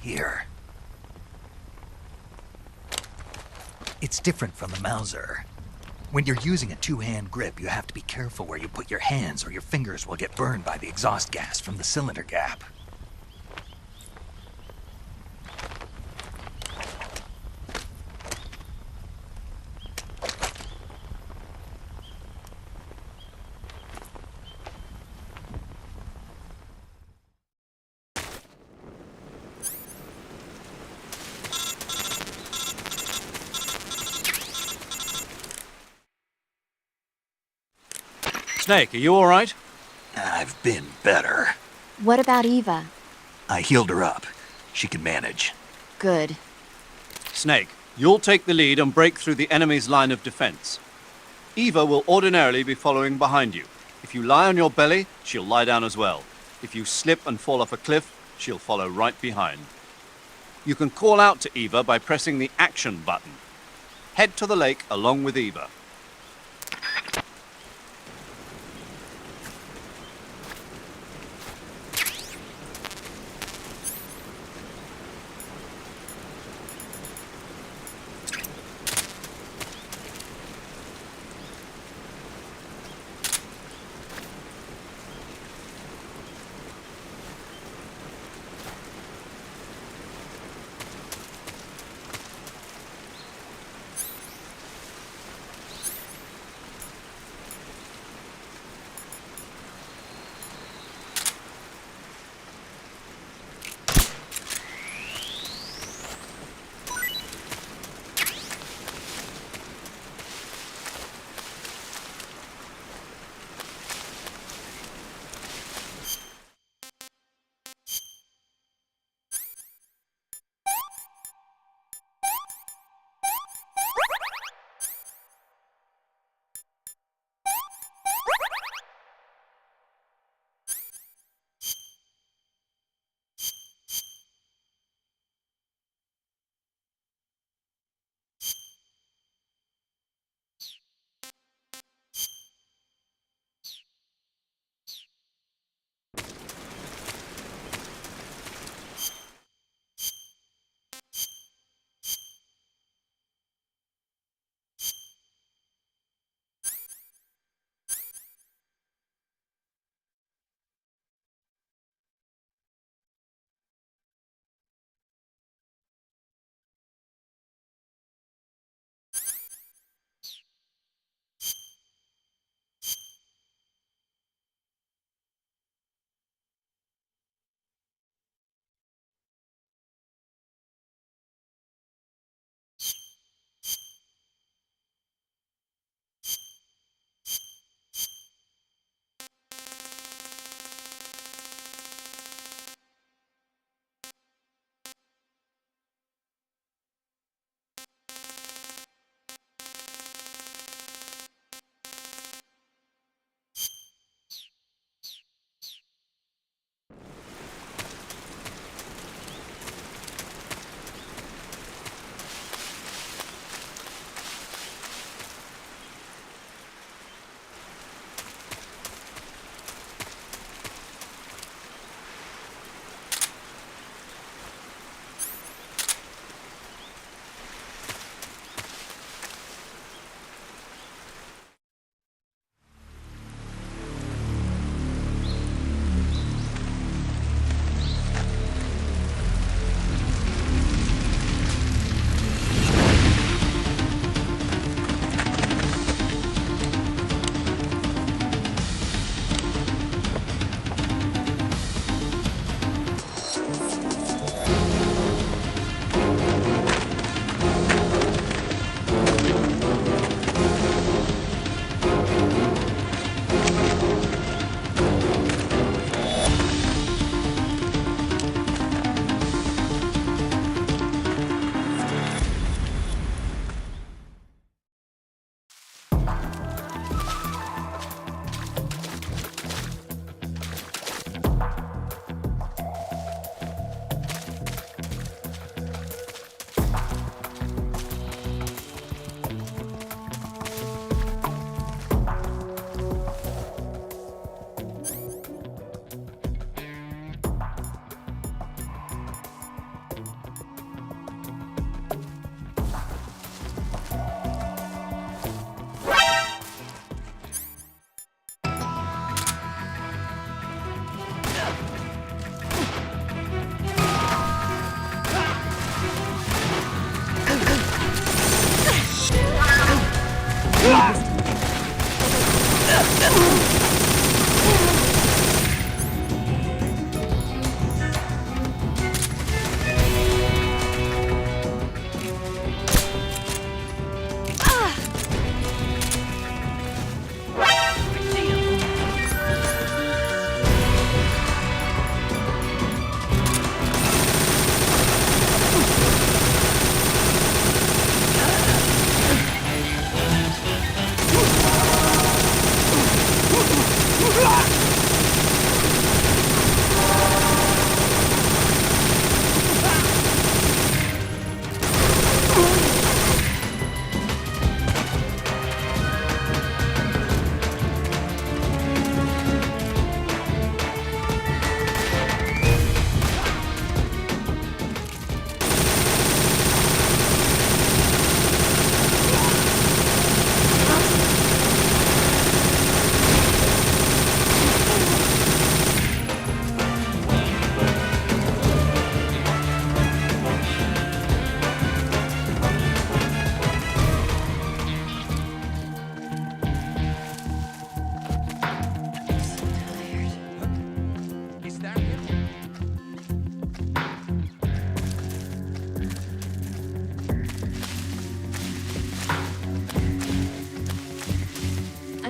Here. It's different from the Mauser. When you're using a two-hand grip, you have to be careful where you put your hands or your fingers will get burned by the exhaust gas from the cylinder gap. Snake, are you all right? I've been better. What about Eva? I healed her up. She can manage. Good. Snake, you'll take the lead and break through the enemy's line of defense. Eva will ordinarily be following behind you. If you lie on your belly, she'll lie down as well. If you slip and fall off a cliff, she'll follow right behind. You can call out to Eva by pressing the action button. Head to the lake along with Eva.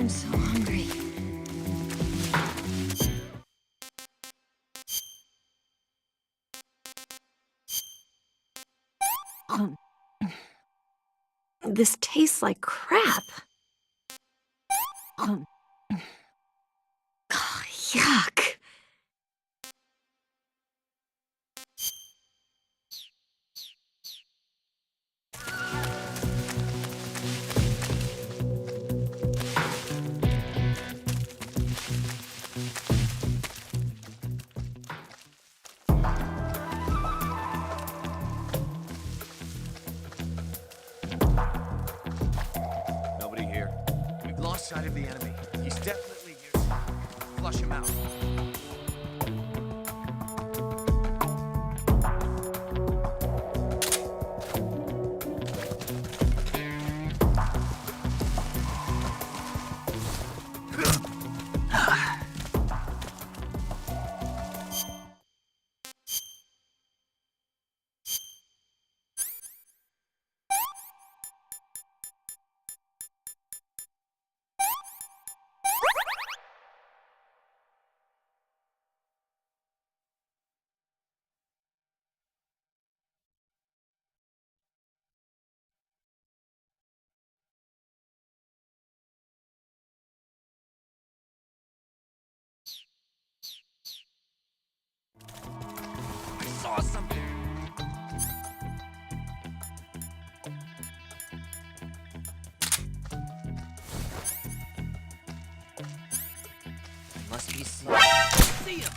I'm so hungry. This tastes like crap. Oh, yuck. Nobody here. We've lost sight of the enemy. He's definitely here. Flush him out. I saw something. Must be seen. See him.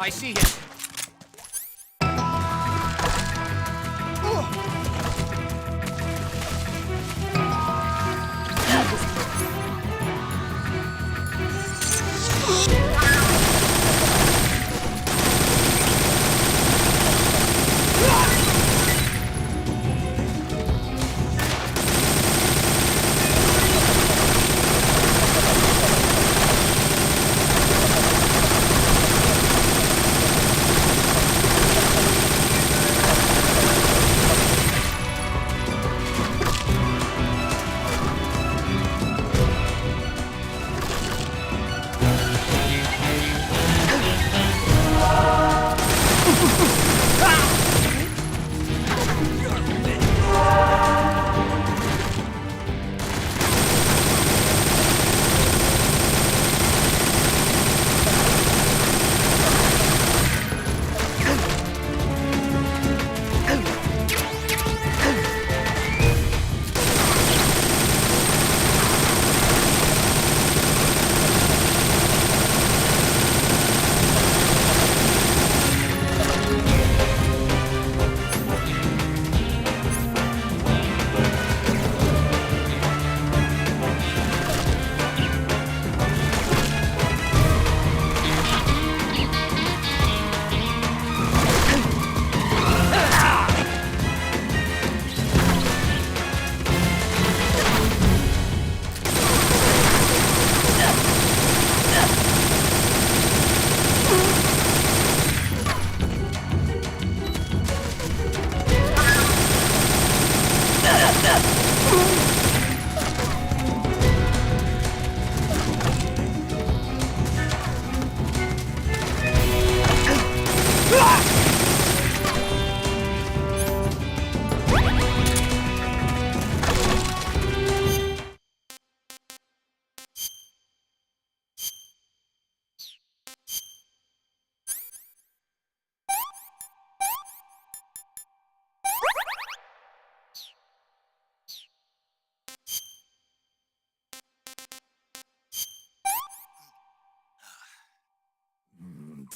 I see him.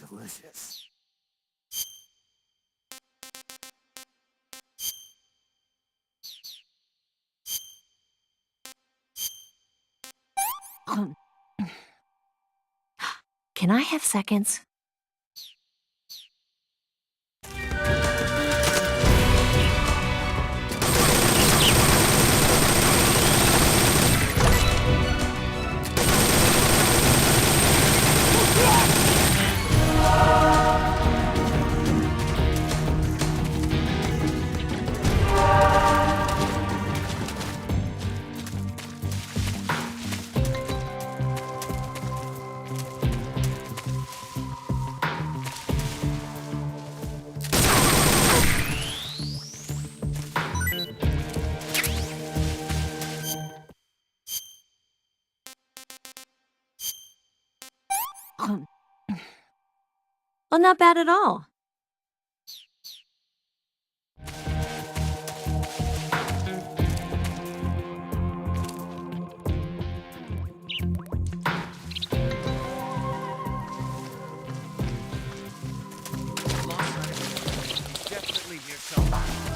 Delicious. Can I have seconds? Well, not bad at all. Definitely near something.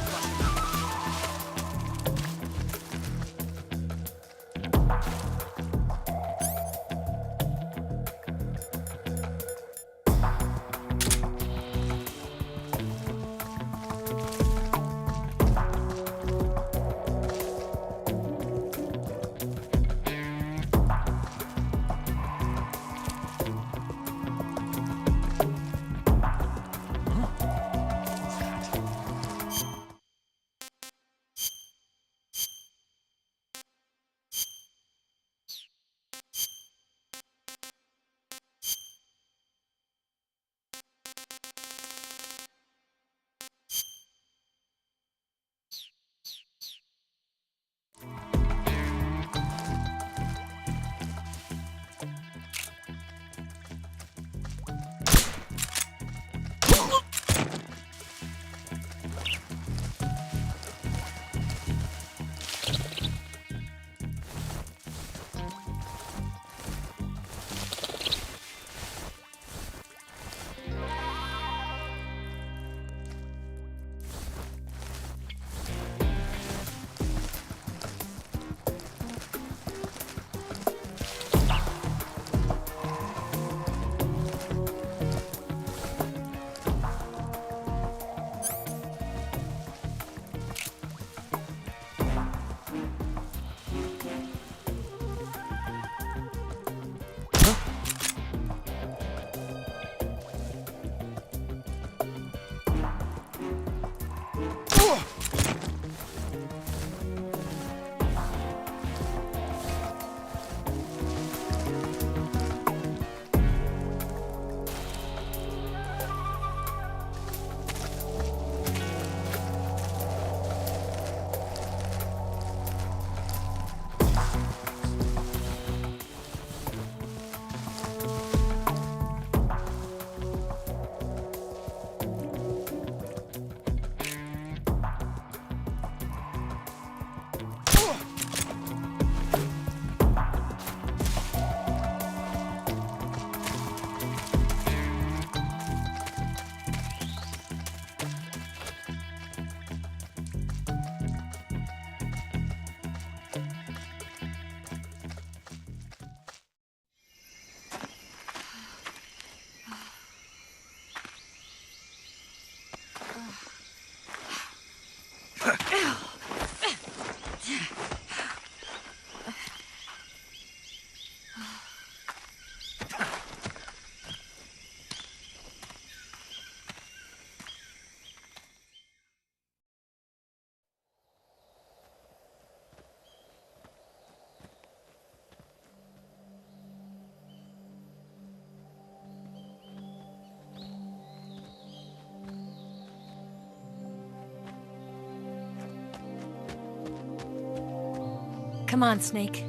Come on, Snake.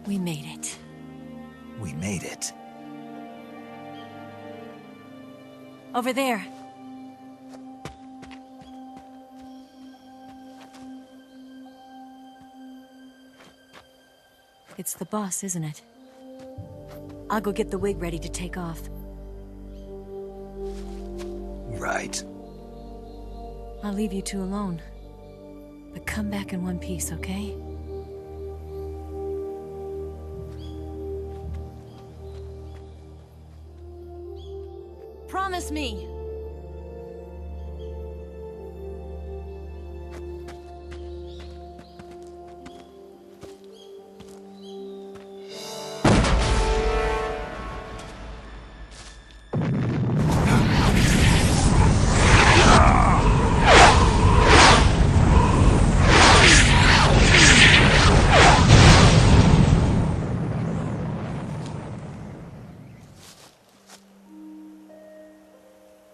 We made it. We made it. Over there. It's the boss, isn't it? I'll go get the wig ready to take off. Right. I'll leave you two alone. But come back in one piece, okay? Promise me!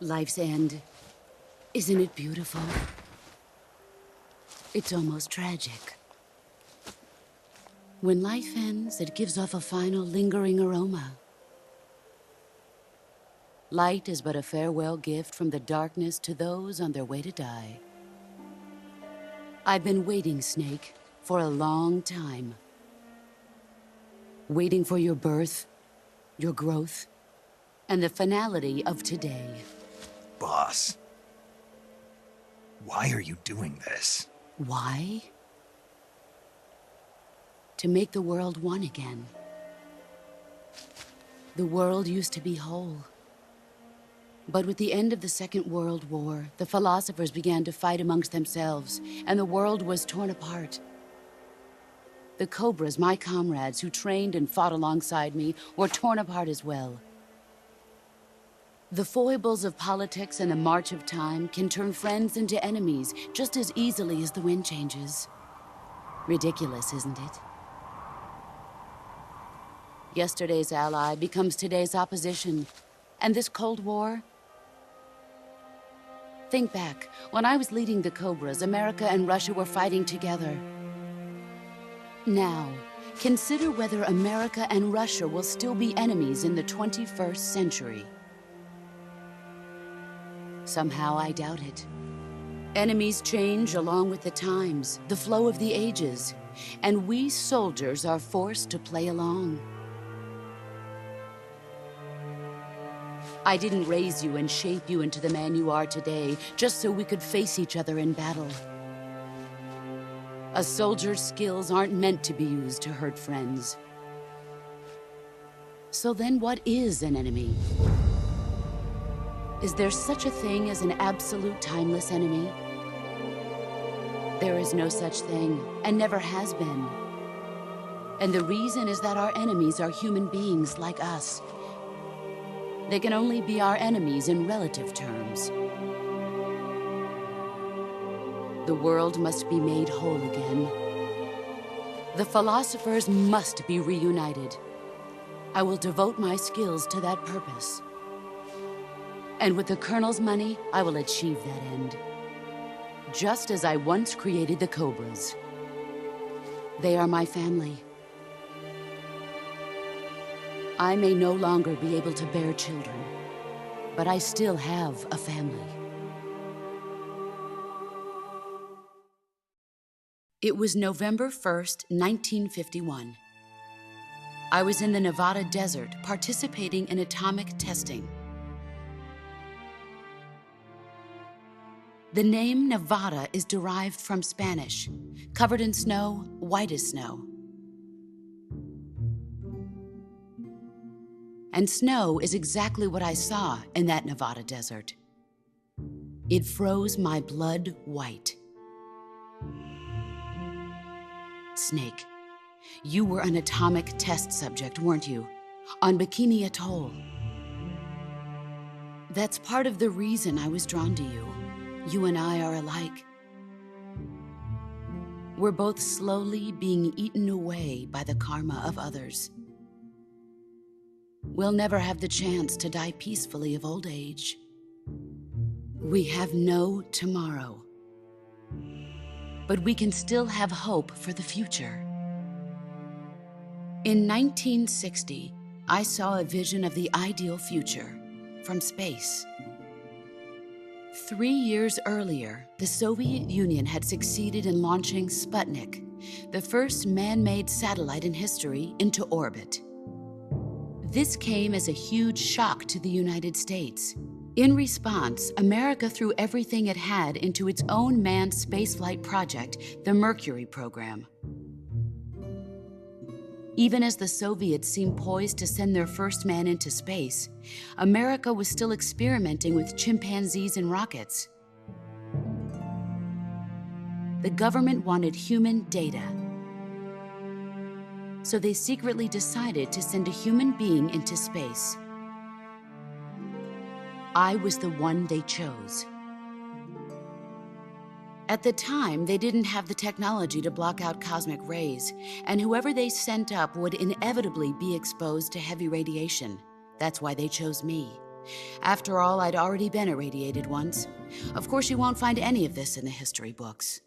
Life's end. Isn't it beautiful? It's almost tragic. When life ends, it gives off a final lingering aroma. Light is but a farewell gift from the darkness to those on their way to die. I've been waiting, Snake, for a long time. Waiting for your birth, your growth, and the finality of today. Boss. Why are you doing this? Why? To make the world one again. The world used to be whole. But with the end of the Second World War, the philosophers began to fight amongst themselves, and the world was torn apart. The Cobras, my comrades who trained and fought alongside me, were torn apart as well. The foibles of politics and the march of time can turn friends into enemies just as easily as the wind changes. Ridiculous, isn't it? Yesterday's ally becomes today's opposition. And this Cold War? Think back. When I was leading the Cobras, America and Russia were fighting together. Now, consider whether America and Russia will still be enemies in the 21st century. Somehow I doubt it. Enemies change along with the times, the flow of the ages, and we soldiers are forced to play along. I didn't raise you and shape you into the man you are today just so we could face each other in battle. A soldier's skills aren't meant to be used to hurt friends. So then what is an enemy? Is there such a thing as an absolute timeless enemy? There is no such thing, and never has been. And the reason is that our enemies are human beings like us. They can only be our enemies in relative terms. The world must be made whole again. The philosophers must be reunited. I will devote my skills to that purpose. And with the Colonel's money, I will achieve that end. Just as I once created the Cobras. They are my family. I may no longer be able to bear children, but I still have a family. It was November 1st, 1951. I was in the Nevada desert participating in atomic testing. The name Nevada is derived from Spanish, covered in snow, white as snow. And snow is exactly what I saw in that Nevada desert. It froze my blood white. Snake, you were an atomic test subject, weren't you? On Bikini Atoll. That's part of the reason I was drawn to you. You and I are alike. We're both slowly being eaten away by the karma of others. we'll never have the chance to die peacefully of old age. We have no tomorrow. But we can still have hope for the future. In 1960, I saw a vision of the ideal future from space. 3 years earlier, the Soviet Union had succeeded in launching Sputnik, the first man-made satellite in history, into orbit. This came as a huge shock to the United States. In response, America threw everything it had into its own manned spaceflight project, the Mercury program. Even as the Soviets seemed poised to send their first man into space, America was still experimenting with chimpanzees and rockets. The government wanted human data, so they secretly decided to send a human being into space. I was the one they chose. At the time, they didn't have the technology to block out cosmic rays, and whoever they sent up would inevitably be exposed to heavy radiation. That's why they chose me. After all, I'd already been irradiated once. Of course, you won't find any of this in the history books.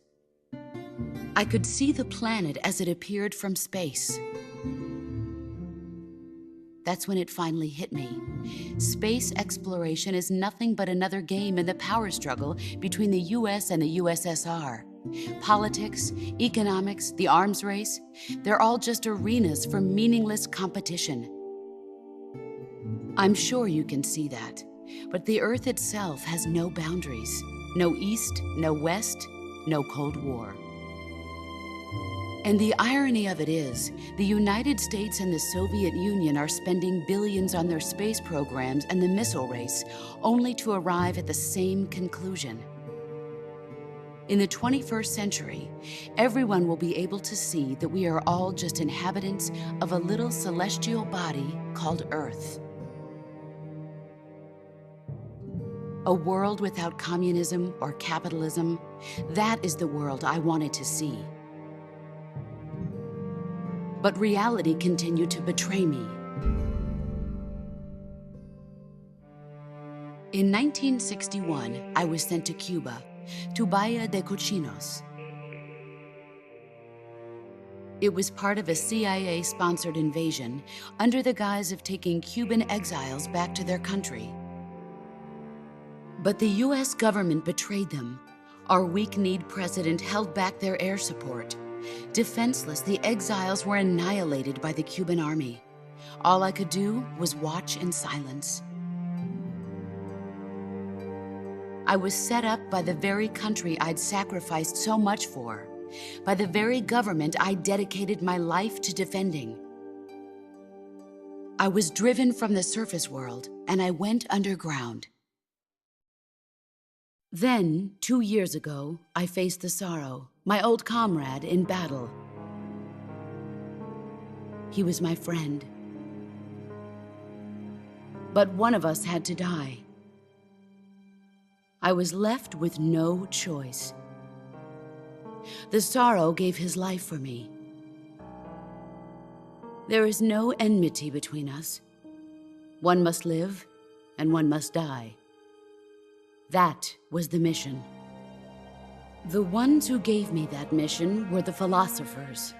I could see the planet as it appeared from space. That's when it finally hit me. Space exploration is nothing but another game in the power struggle between the US and the USSR. Politics, economics, the arms race, they're all just arenas for meaningless competition. I'm sure you can see that, but the Earth itself has no boundaries. No East, no West, no Cold War. And the irony of it is, the United States and the Soviet Union are spending billions on their space programs and the missile race, only to arrive at the same conclusion. In the 21st century, everyone will be able to see that we are all just inhabitants of a little celestial body called Earth. A world without communism or capitalism, that is the world I wanted to see. But reality continued to betray me. In 1961, I was sent to Cuba, to Bahia de Cochinos. It was part of a CIA-sponsored invasion under the guise of taking Cuban exiles back to their country. But the US government betrayed them. Our weak-kneed president held back their air support. Defenseless, the exiles were annihilated by the Cuban army. All I could do was watch in silence. I was set up by the very country I'd sacrificed so much for, by the very government I dedicated my life to defending. I was driven from the surface world, and I went underground. Then, 2 years ago, I faced the sorrow, my old comrade in battle. He was my friend. But one of us had to die. I was left with no choice. The sorrow gave his life for me. There is no enmity between us. One must live, and one must die. That was the mission. The ones who gave me that mission were the philosophers.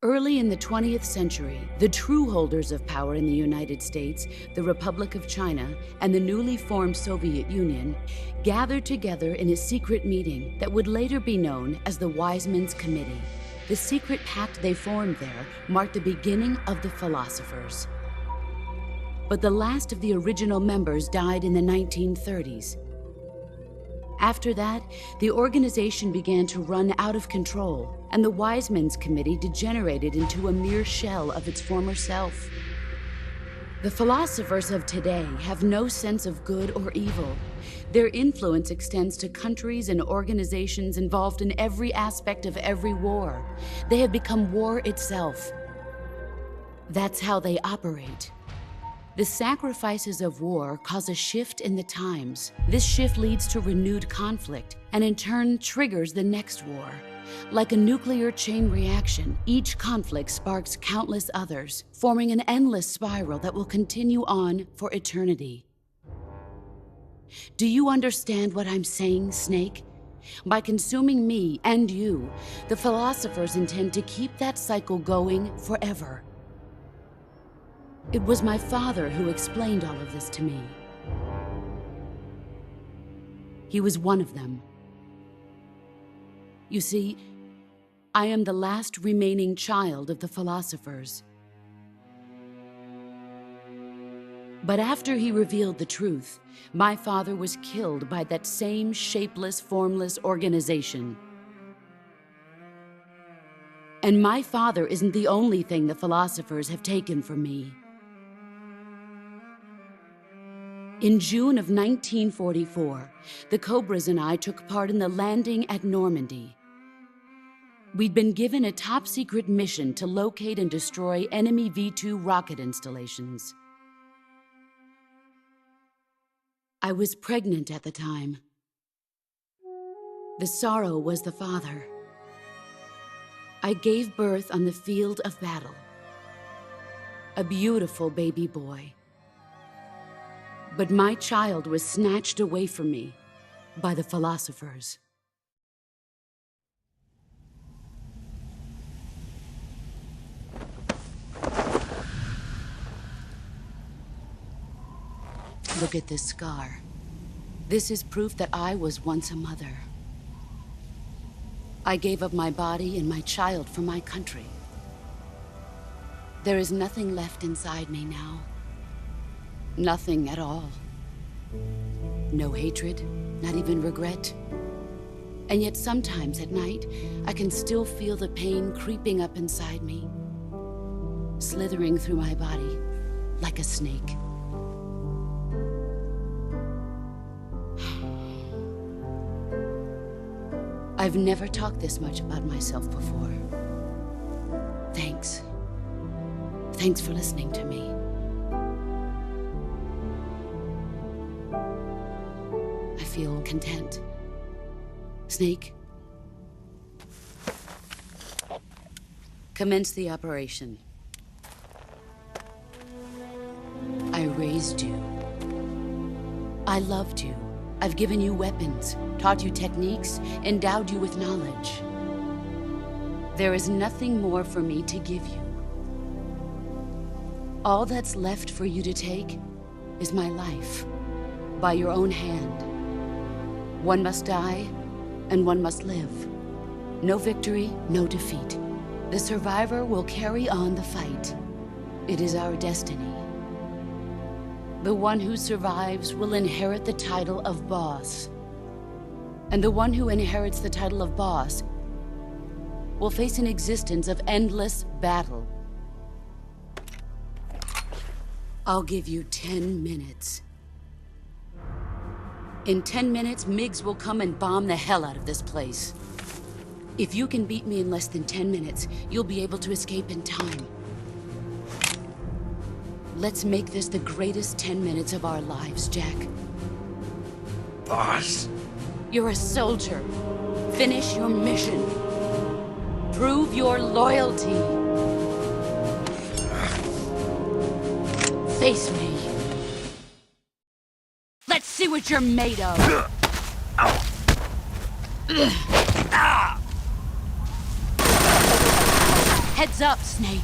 Early in the 20th century, the true holders of power in the United States, the Republic of China, and the newly formed Soviet Union gathered together in a secret meeting that would later be known as the Wise Men's Committee. The secret pact they formed there marked the beginning of the philosophers. But the last of the original members died in the 1930s. After that, the organization began to run out of control, and the Wise Men's Committee degenerated into a mere shell of its former self. The philosophers of today have no sense of good or evil. Their influence extends to countries and organizations involved in every aspect of every war. They have become war itself. That's how they operate. The sacrifices of war cause a shift in the times. This shift leads to renewed conflict, and in turn triggers the next war. Like a nuclear chain reaction, each conflict sparks countless others, forming an endless spiral that will continue on for eternity. Do you understand what I'm saying, Snake? By consuming me and you, the philosophers intend to keep that cycle going forever. It was my father who explained all of this to me. He was one of them. You see, I am the last remaining child of the philosophers. But after he revealed the truth, my father was killed by that same shapeless, formless organization. And my father isn't the only thing the philosophers have taken from me. In June of 1944, the Cobras and I took part in the landing at Normandy. We'd been given a top-secret mission to locate and destroy enemy V-2 rocket installations. I was pregnant at the time. The sorrow was the father. I gave birth on the field of battle. A beautiful baby boy. But my child was snatched away from me by the philosophers. Look at this scar. This is proof that I was once a mother. I gave up my body and my child for my country. There is nothing left inside me now. Nothing at all. No hatred, not even regret. And yet sometimes at night, I can still feel the pain creeping up inside me, slithering through my body like a snake. I've never talked this much about myself before. Thanks. Thanks for listening to me. I feel content. Snake, commence the operation. I raised you. I loved you. I've given you weapons, taught you techniques, endowed you with knowledge. There is nothing more for me to give you. All that's left for you to take is my life, by your own hand. One must die, and one must live. No victory, no defeat. The survivor will carry on the fight. It is our destiny. The one who survives will inherit the title of boss. And the one who inherits the title of boss will face an existence of endless battle. I'll give you 10 minutes. In 10 minutes, MiGs will come and bomb the hell out of this place. If you can beat me in less than 10 minutes, you'll be able to escape in time. Let's make this the greatest 10 minutes of our lives, Jack. Boss? You're a soldier. Finish your mission. Prove your loyalty. Face me. Let's see what you're made of. Heads up, Snake.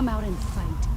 come out and fight.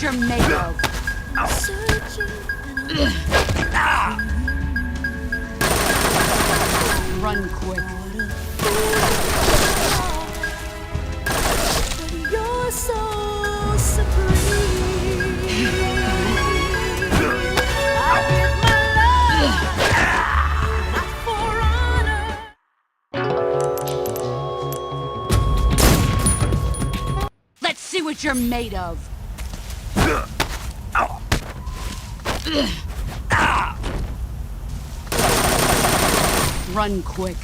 what you're made of. Run quick. You're so supreme. I give my love, not for honor. Let's see what you're made of. Run quick.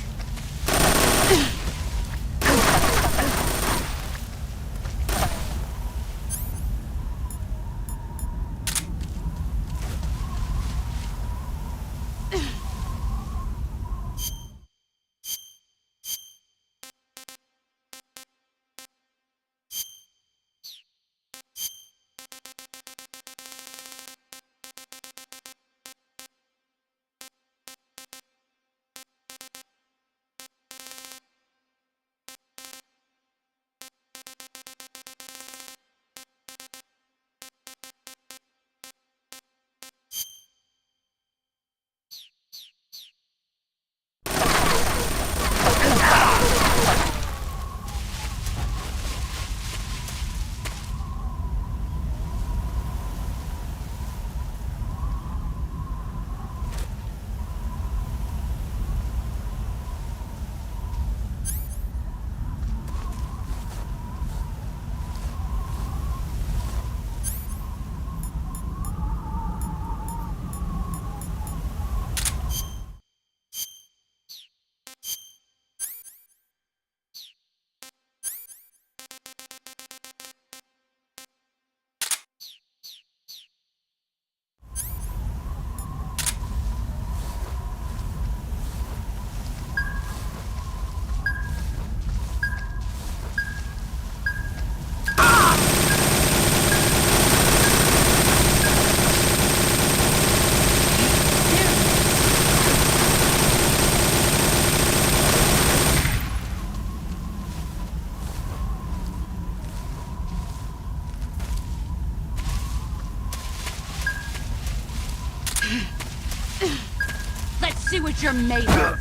Let's see what you're made of.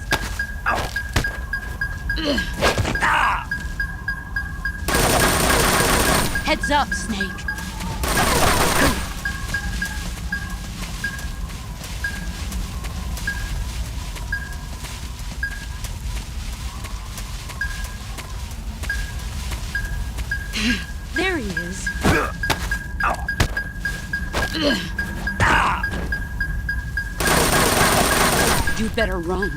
Heads up, Snake. There he is. You better run.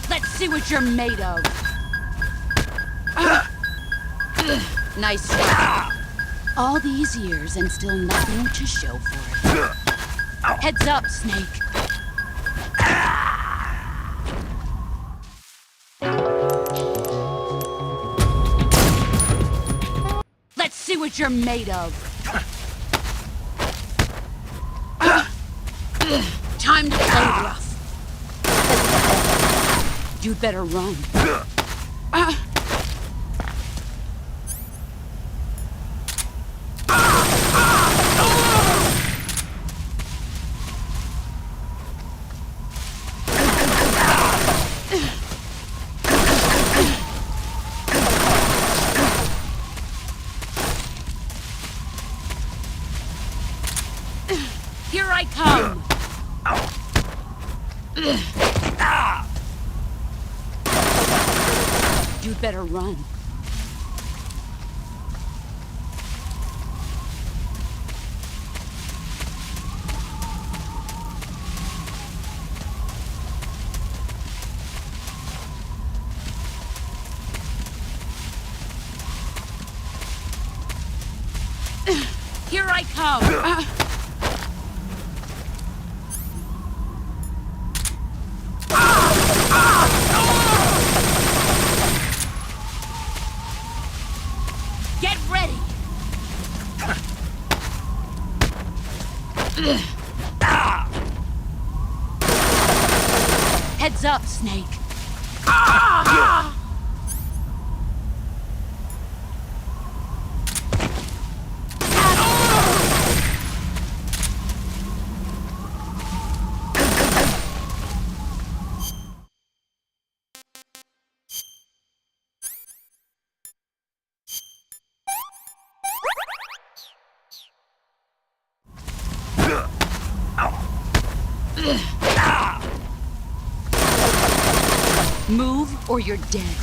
Let's see what you're made of. Nice try. All these years and still nothing to show for it. Heads up, Snake. Let's see what you're made of. Time to play rough. You'd better run. Here I come! You'd better run. Here I come! Get ready! Heads up, Snake. Move or you're dead.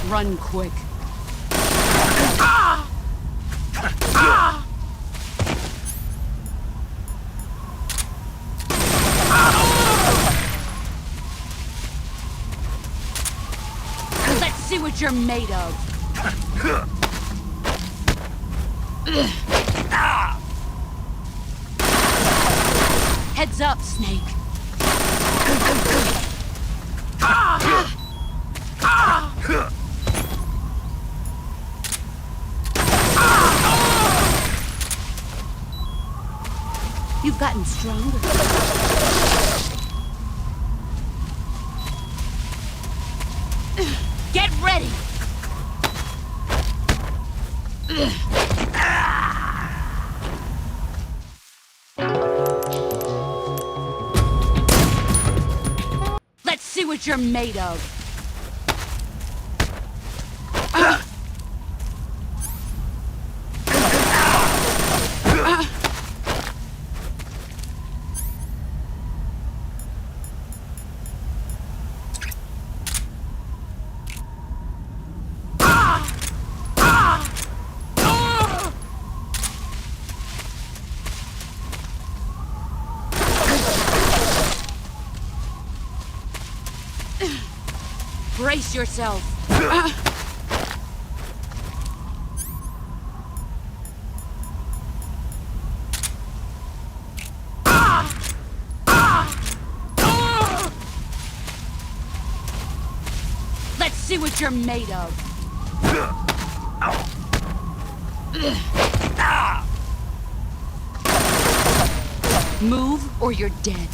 Run quick. Let's see what you're made of. Heads up, Snake. You've gotten stronger. Get ready! Let's see what you're made of. Brace yourself. Let's see what you're made of. Move or you're dead.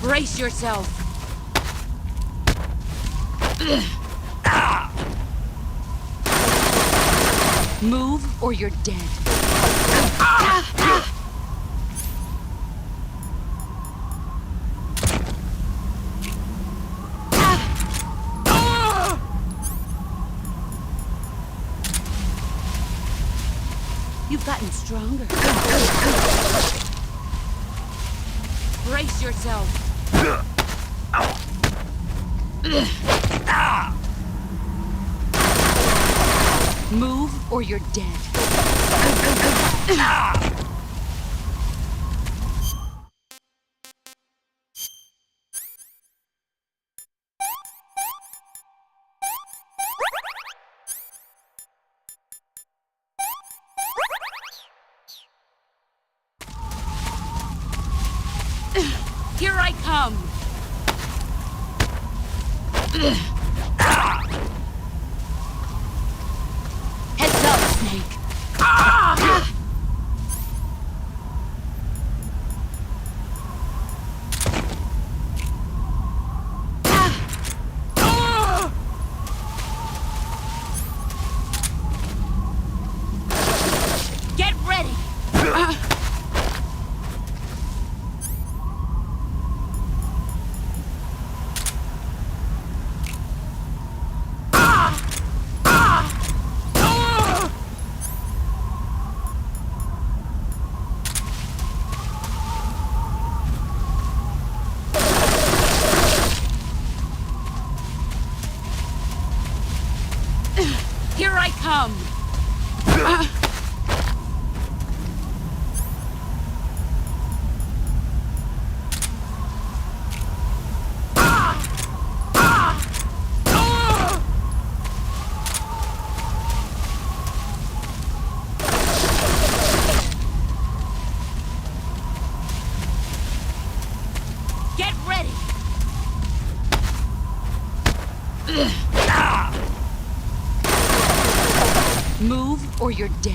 Brace yourself. Move or you're dead. You've gotten stronger. Brace yourself. Move or you're dead. Here I come! Heads up, Snake! Get ready! come. Get ready. Move or you're dead.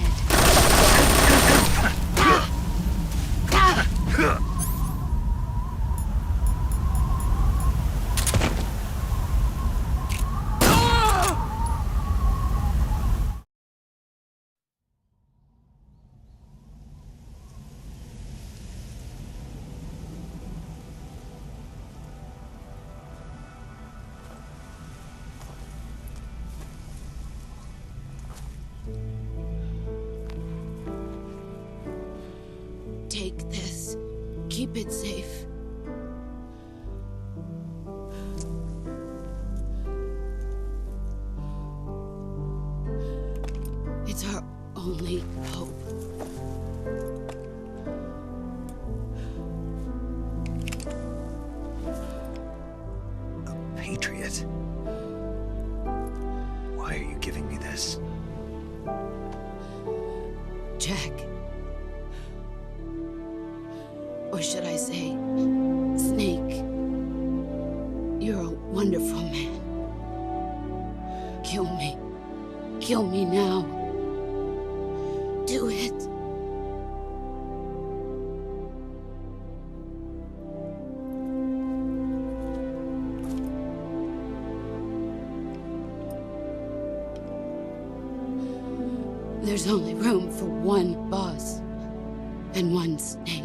Take this. Keep it safe. It's our only hope. A patriot? Why are you giving me this? Jack. Or should I say, Snake? You're a wonderful man. Kill me. Kill me now. Do it. There's only room for one boss and one snake.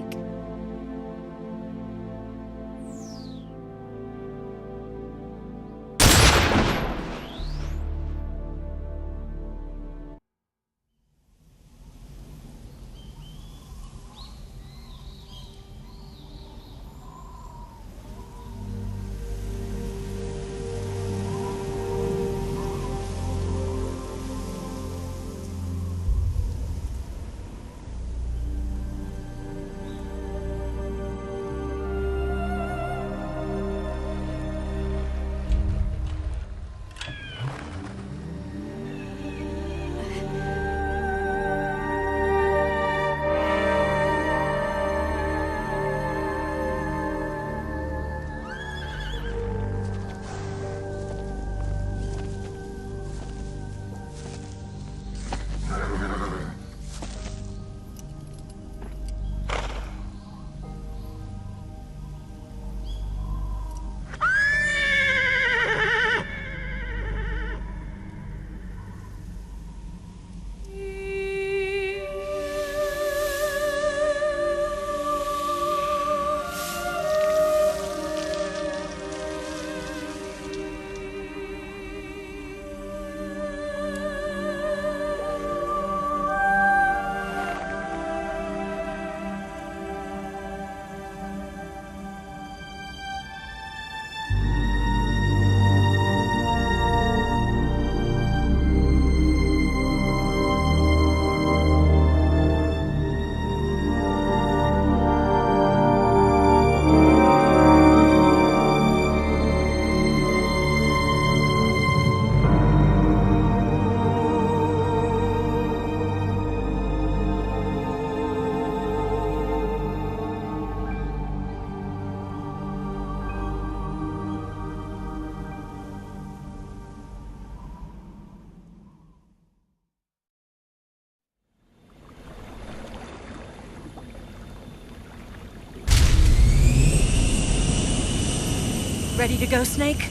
Ready to go, Snake?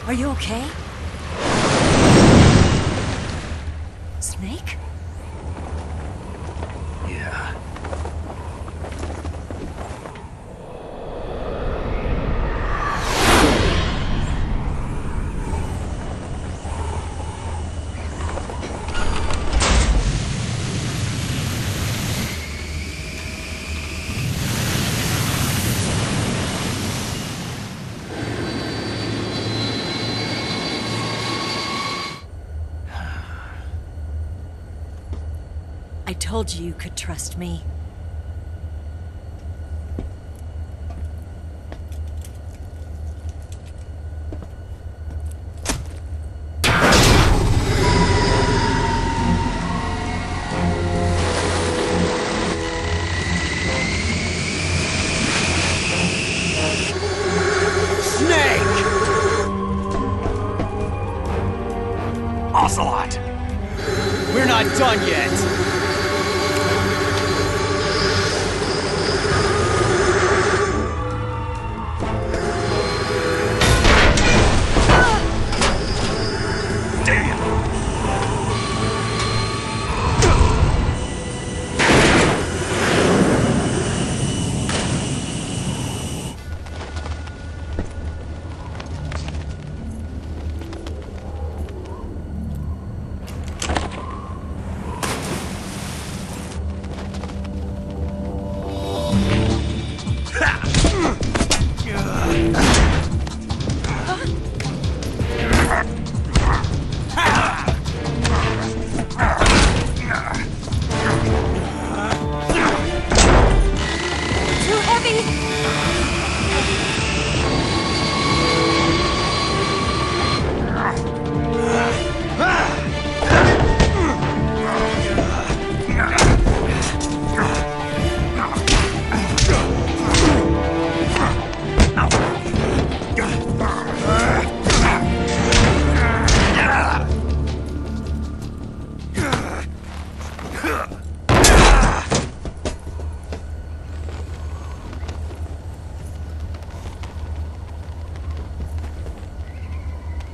Are you okay? Snake? Yeah. I told you you could trust me. Ocelot! We're not done yet!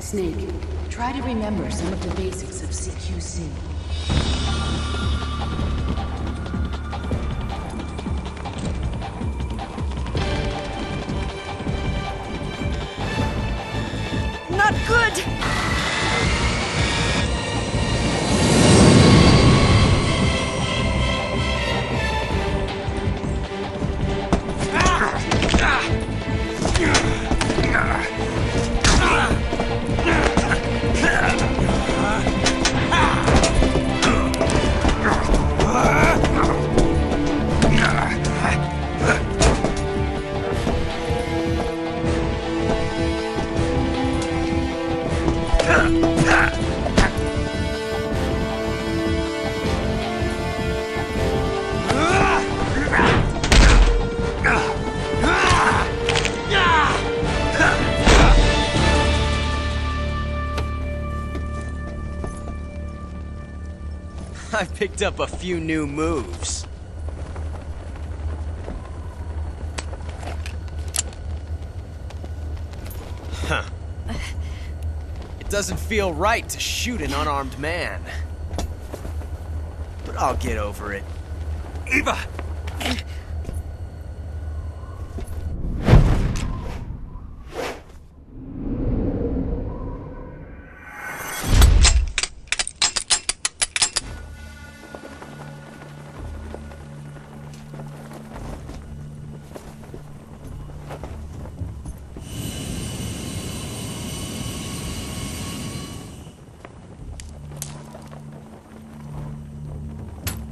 Snake, try to remember some of the basics of CQC. Not good! I've picked up a few new moves. Huh. It doesn't feel right to shoot an unarmed man. But I'll get over it. Eva!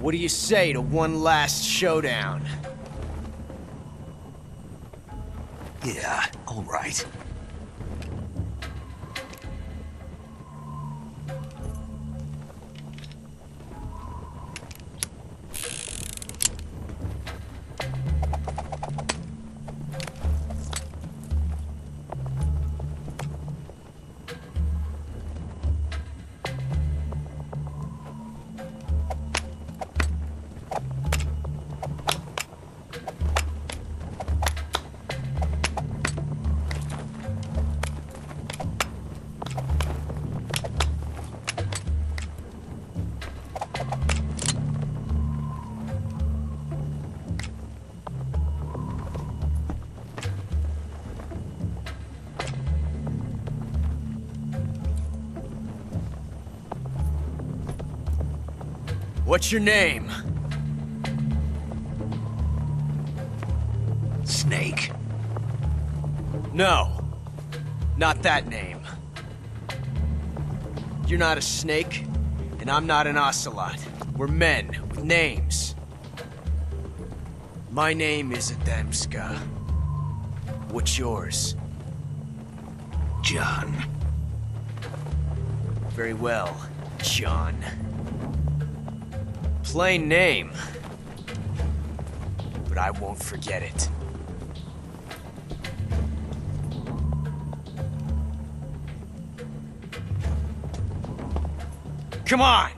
What do you say to one last showdown? Yeah, all right. What's your name? Snake. No. Not that name. You're not a snake, and I'm not an ocelot. We're men with names. My name is Adamska. What's yours? John. Very well, John. Plain name. But I won't forget it. Come on!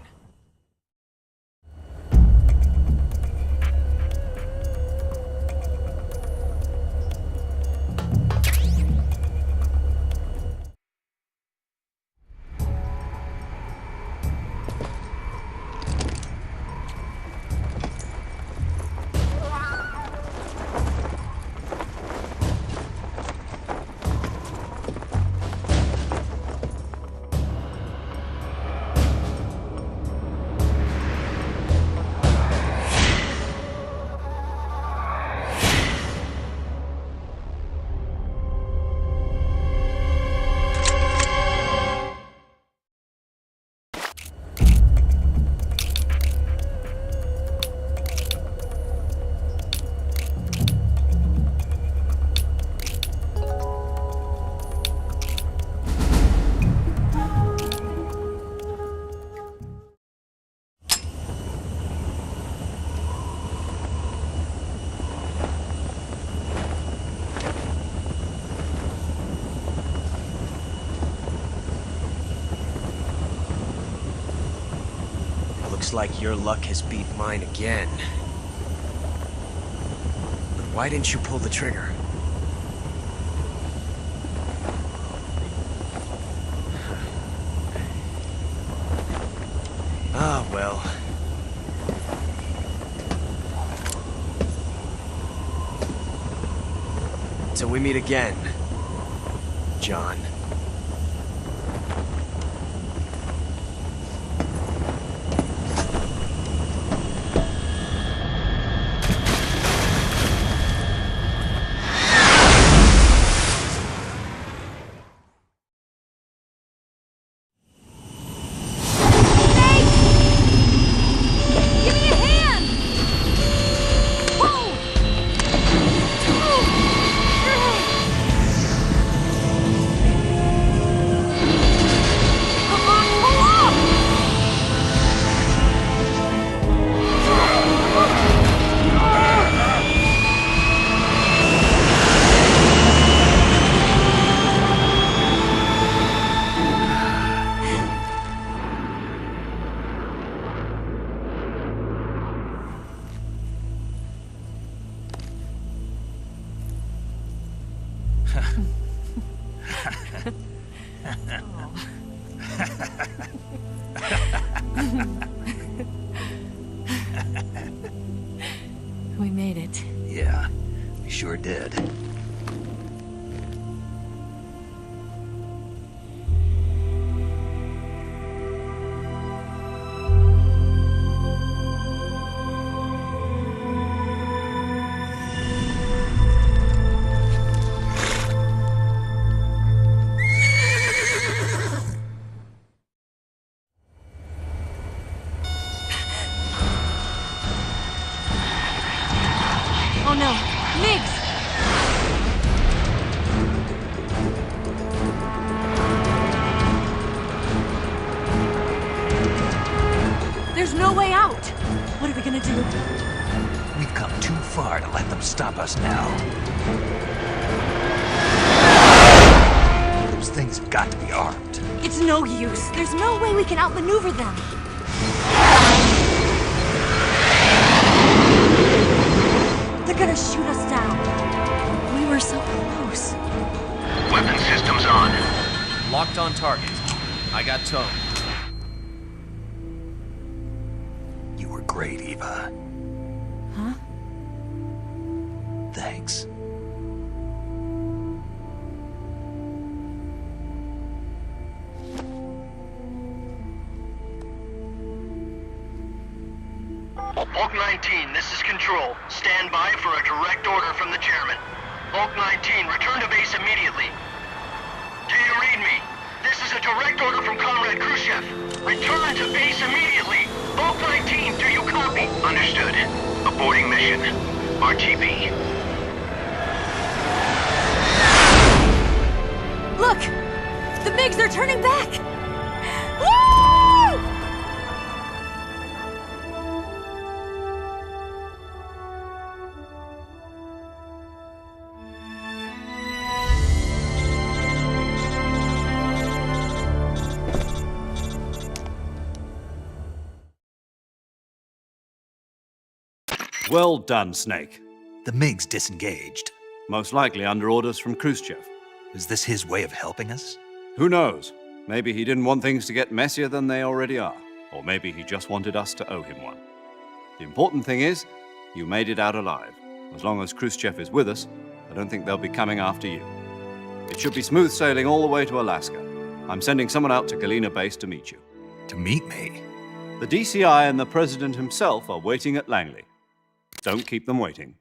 Looks like your luck has beat mine again. But why didn't you pull the trigger? Ah, well. Till we meet again, John. We made it. Yeah, we sure did. Oh no, Migs! There's no way out! What are we gonna do? We've come too far to let them stop us now. Those things have got to be armed. It's no use. There's no way we can outmaneuver them. They're gonna shoot us down. We were so close. Weapon systems on. Locked on target. I got towed. You were great, Eva. Huh? Thanks. Hulk 19, this is Control. Stand by for a direct order from the chairman. Hulk 19, return to base immediately. Do you read me? This is a direct order from Comrade Khrushchev. Return to base immediately. Both Oak 19, do you copy? Understood. Aborting mission. RTB. Look! The MiGs, they're turning back! Woo! Well done, Snake. The MiGs disengaged. Most likely under orders from Khrushchev. Is this his way of helping us? Who knows? Maybe he didn't want things to get messier than they already are. Or maybe he just wanted us to owe him one. The important thing is, you made it out alive. As long as Khrushchev is with us, I don't think they'll be coming after you. It should be smooth sailing all the way to Alaska. I'm sending someone out to Galena Base to meet you. To meet me? The DCI and the President himself are waiting at Langley. Don't keep them waiting.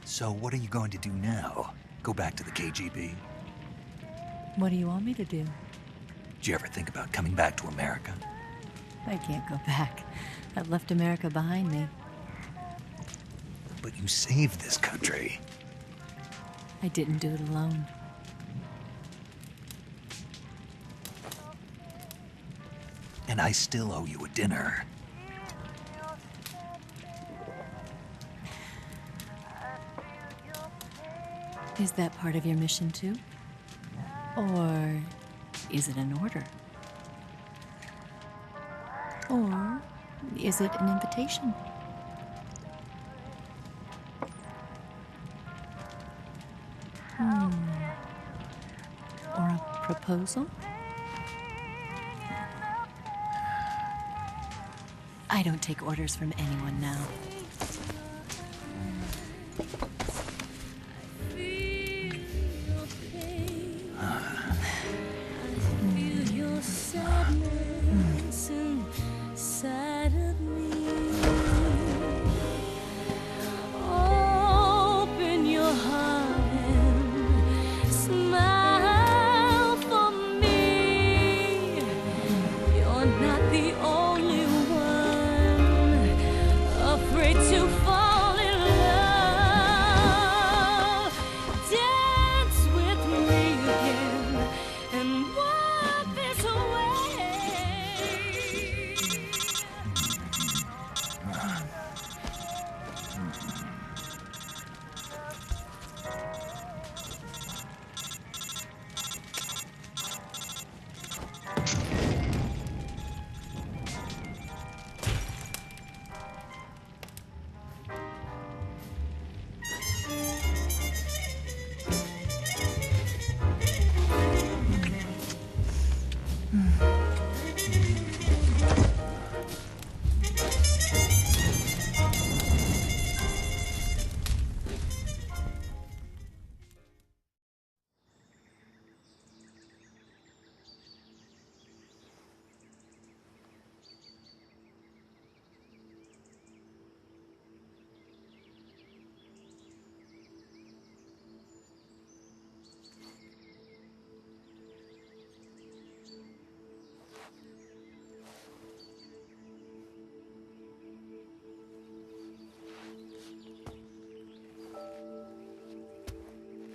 So what are you going to do now? Go back to the KGB? What do you want me to do? Did you ever think about coming back to America? I can't go back. I've left America behind me. But you saved this country. I didn't do it alone. And I still owe you a dinner. Is that part of your mission too? Or is it an order? Or is it an invitation? Or a proposal? I don't take orders from anyone now.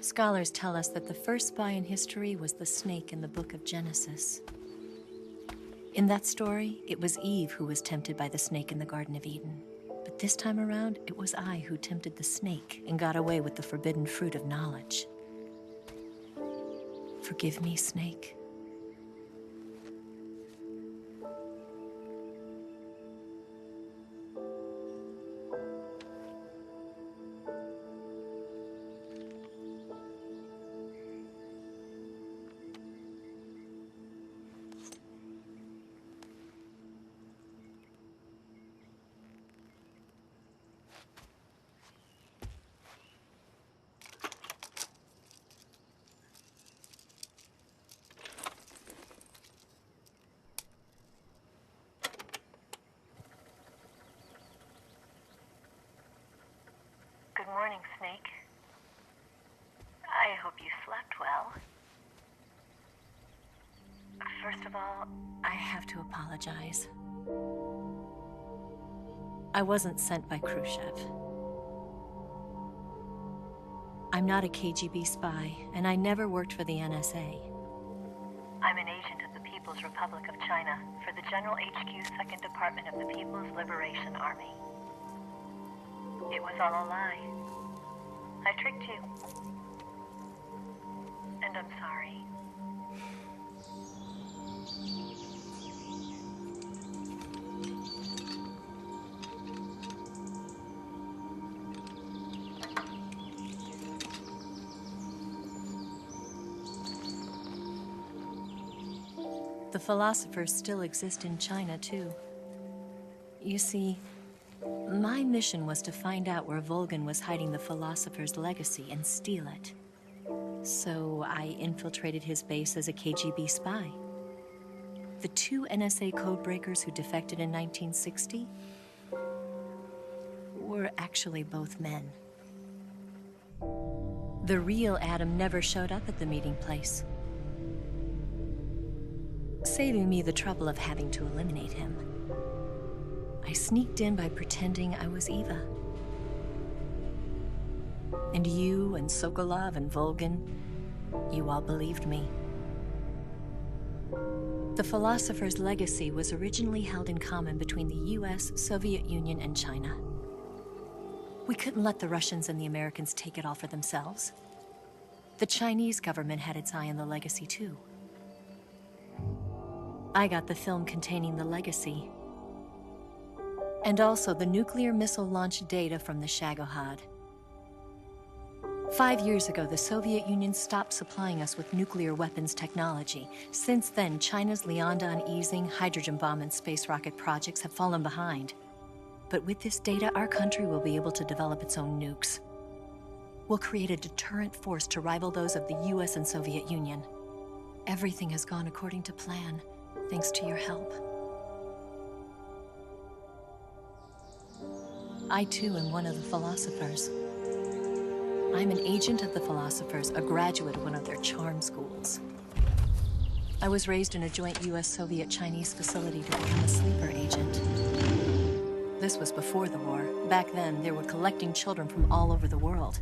Scholars tell us that the first spy in history was the snake in the book of Genesis. In that story, it was Eve who was tempted by the snake in the Garden of Eden. But this time around, it was I who tempted the snake and got away with the forbidden fruit of knowledge. Forgive me, Snake. Good morning, Snake. I hope you slept well. First of all, I have to apologize. I wasn't sent by Khrushchev. I'm not a KGB spy, and I never worked for the NSA. I'm an agent of the People's Republic of China for the General HQ 2nd Department of the People's Liberation Army. It was all a lie. I tricked you. And I'm sorry. The philosophers still exist in China, too. You see, my mission was to find out where Volgin was hiding the philosopher's legacy and steal it. So I infiltrated his base as a KGB spy. The 2 NSA codebreakers who defected in 1960 were actually both men. The real Adam never showed up at the meeting place, saving me the trouble of having to eliminate him. I sneaked in by pretending I was Eva. And you and Sokolov and Volgin, you all believed me. The philosopher's legacy was originally held in common between the US, Soviet Union, and China. We couldn't let the Russians and the Americans take it all for themselves. The Chinese government had its eye on the legacy, too. I got the film containing the legacy, and also the nuclear missile launch data from the Shagohod. 5 years ago, the Soviet Union stopped supplying us with nuclear weapons technology. Since then, China's Liaodong easing, hydrogen bomb, and space rocket projects have fallen behind. But with this data, our country will be able to develop its own nukes. We'll create a deterrent force to rival those of the US and Soviet Union. Everything has gone according to plan, thanks to your help. I, too, am one of the philosophers. I'm an agent of the philosophers, a graduate of one of their charm schools. I was raised in a joint US-Soviet-Chinese facility to become a sleeper agent. This was before the war. Back then, they were collecting children from all over the world.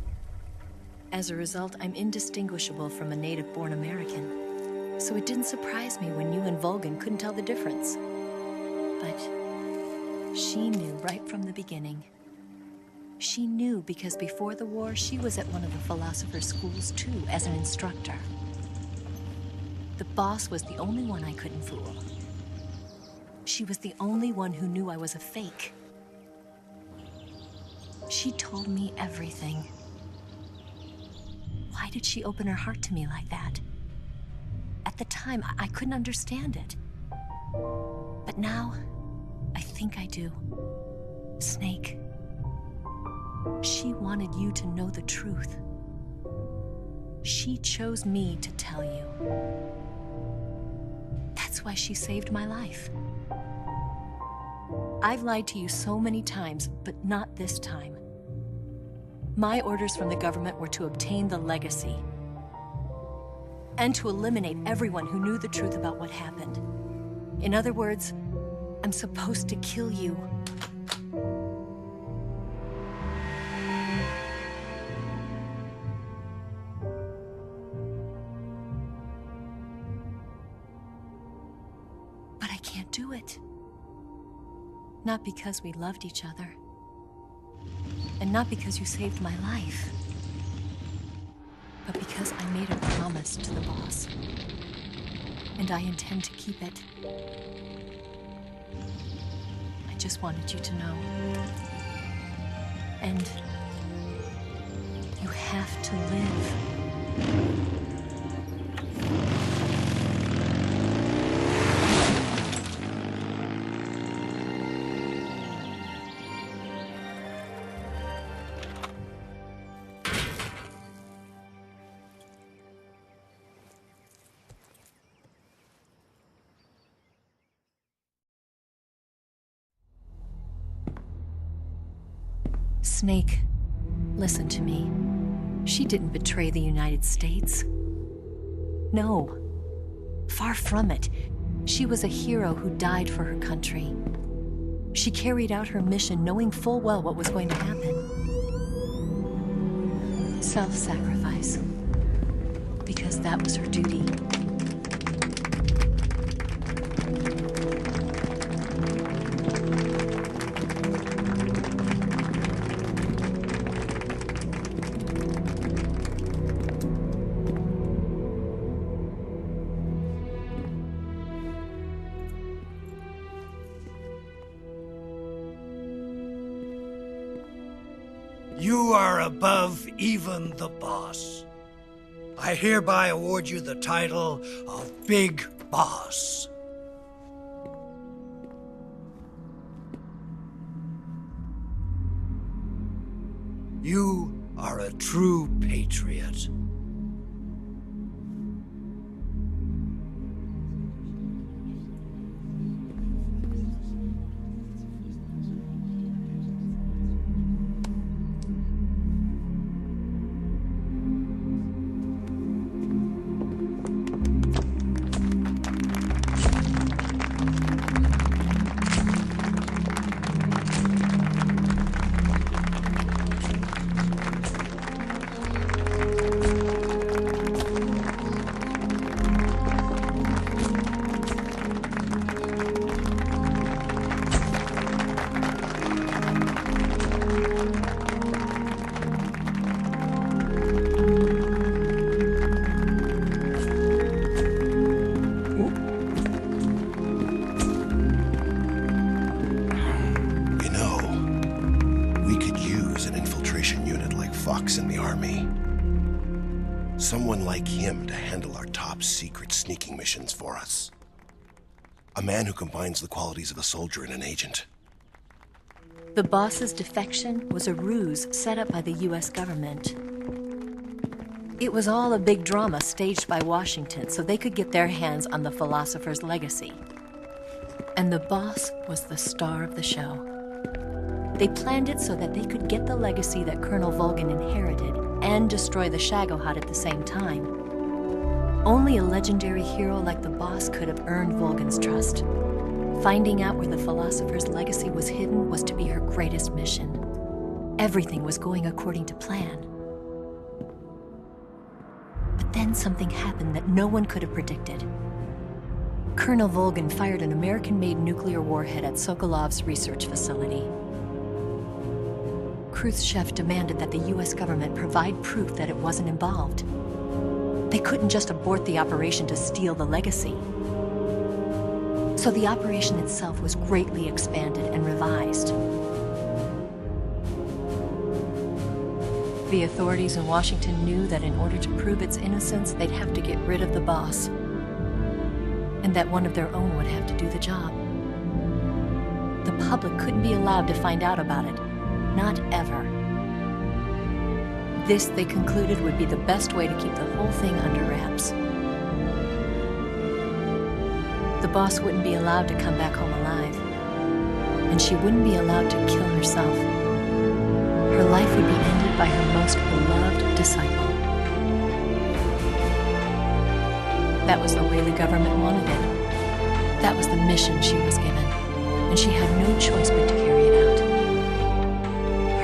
As a result, I'm indistinguishable from a native-born American. So it didn't surprise me when you and Volgin couldn't tell the difference. But she knew right from the beginning. She knew because before the war, she was at one of the philosopher's schools too, as an instructor. The boss was the only one I couldn't fool. She was the only one who knew I was a fake. She told me everything. Why did she open her heart to me like that? At the time, I couldn't understand it. But now, I think I do. Snake. She wanted you to know the truth. She chose me to tell you. That's why she saved my life. I've lied to you so many times, but not this time. My orders from the government were to obtain the legacy and to eliminate everyone who knew the truth about what happened. In other words, I'm supposed to kill you. But I can't do it. Not because we loved each other. And not because you saved my life. But because Because I made a promise to the boss. And I intend to keep it. I just wanted you to know. And you have to live. Snake, listen to me. She didn't betray the United States. No. Far from it. She was a hero who died for her country. She carried out her mission knowing full well what was going to happen. Self-sacrifice. Because that was her duty. You are above even the boss. I hereby award you the title of Big Boss. You are a true patriot. In the army. Someone like him to handle our top secret sneaking missions for us. A man who combines the qualities of a soldier and an agent. The boss's defection was a ruse set up by the US government. It was all a big drama staged by Washington so they could get their hands on the philosopher's legacy. And the boss was the star of the show. They planned it so that they could get the legacy that Colonel Volgin inherited and destroy the Shagohod at the same time. Only a legendary hero like the boss could have earned Volgin's trust. Finding out where the philosopher's legacy was hidden was to be her greatest mission. Everything was going according to plan. But then something happened that no one could have predicted. Colonel Volgin fired an American-made nuclear warhead at Sokolov's research facility. Khrushchev demanded that the US government provide proof that it wasn't involved. They couldn't just abort the operation to steal the legacy. So the operation itself was greatly expanded and revised. The authorities in Washington knew that in order to prove its innocence, they'd have to get rid of the boss. And that one of their own would have to do the job. The public couldn't be allowed to find out about it. Not ever. This, they concluded, would be the best way to keep the whole thing under wraps. The boss wouldn't be allowed to come back home alive. And she wouldn't be allowed to kill herself. Her life would be ended by her most beloved disciple. That was the way the government wanted it. That was the mission she was given. And she had no choice but to carry it out.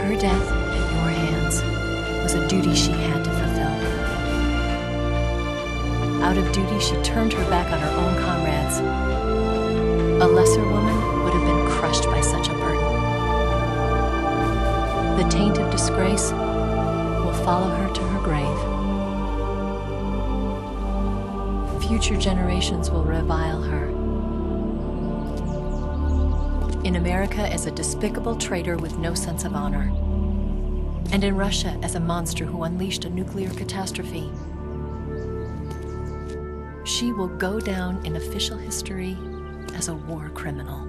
Her death at your hands was a duty she had to fulfill. Out of duty, she turned her back on her own comrades. A lesser woman would have been crushed by such a burden. The taint of disgrace will follow her to her grave. Future generations will revile her. In America as a despicable traitor with no sense of honor. And in Russia as a monster who unleashed a nuclear catastrophe. She will go down in official history as a war criminal.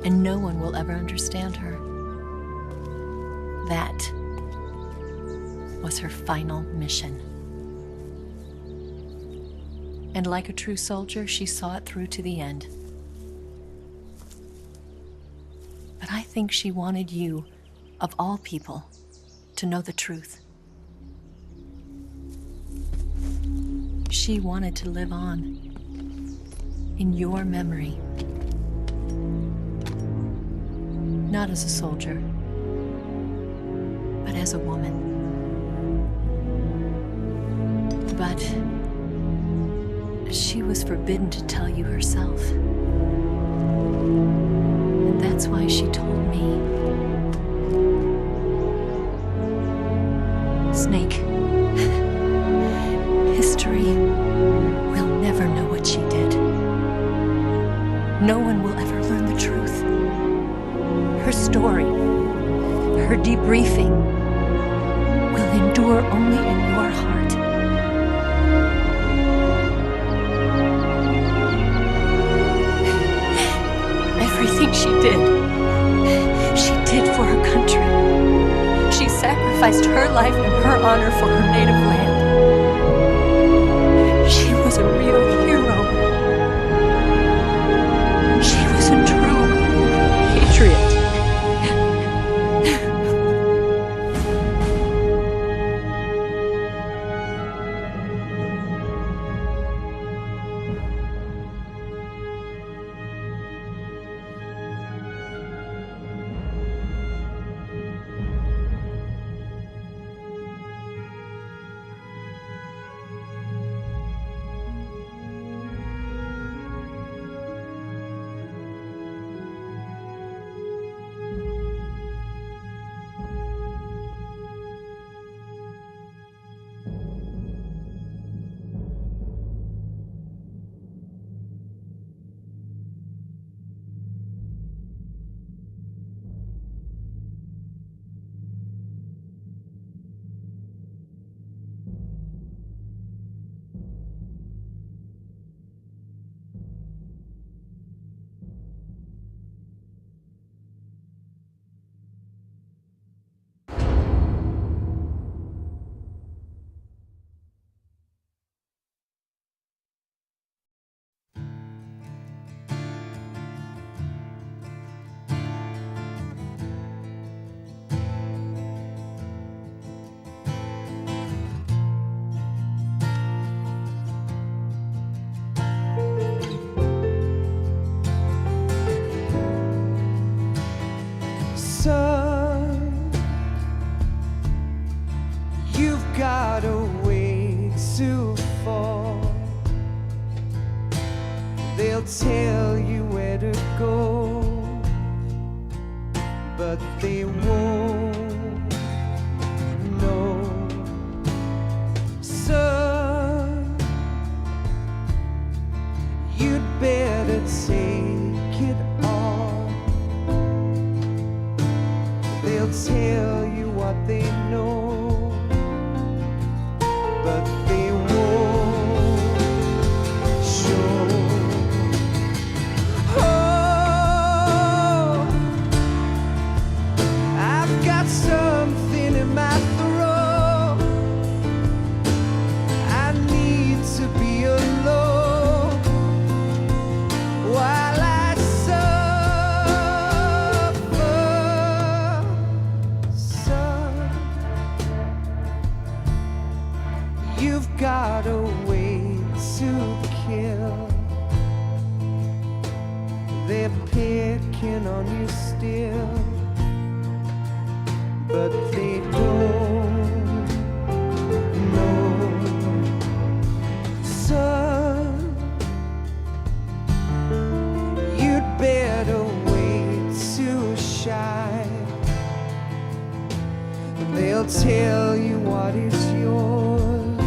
And no one will ever understand her. That was her final mission. And like a true soldier, she saw it through to the end. But I think she wanted you, of all people, to know the truth. She wanted to live on in your memory. Not as a soldier, but as a woman. But she was forbidden to tell you herself. And that's why she told me. Snake, history will never know what she did. No one will ever learn the truth. Her story, her debriefing, will endure only in your heart. Everything she did for her country. She sacrificed her life and her honor for her native land. She was a real hero. She was a true patriot. Son, you've got a way to fall. They'll tell you where to go, but they won't know. Son, you'd better take it all. They'll tell you what they know, but they won't show. Oh, I've got something in my throat. I need to be alone while I suffer. Son, you've got a way to kill. They're picking on you still, but they don't know. Son, you'd better wait to shine. They'll tell you what is yours,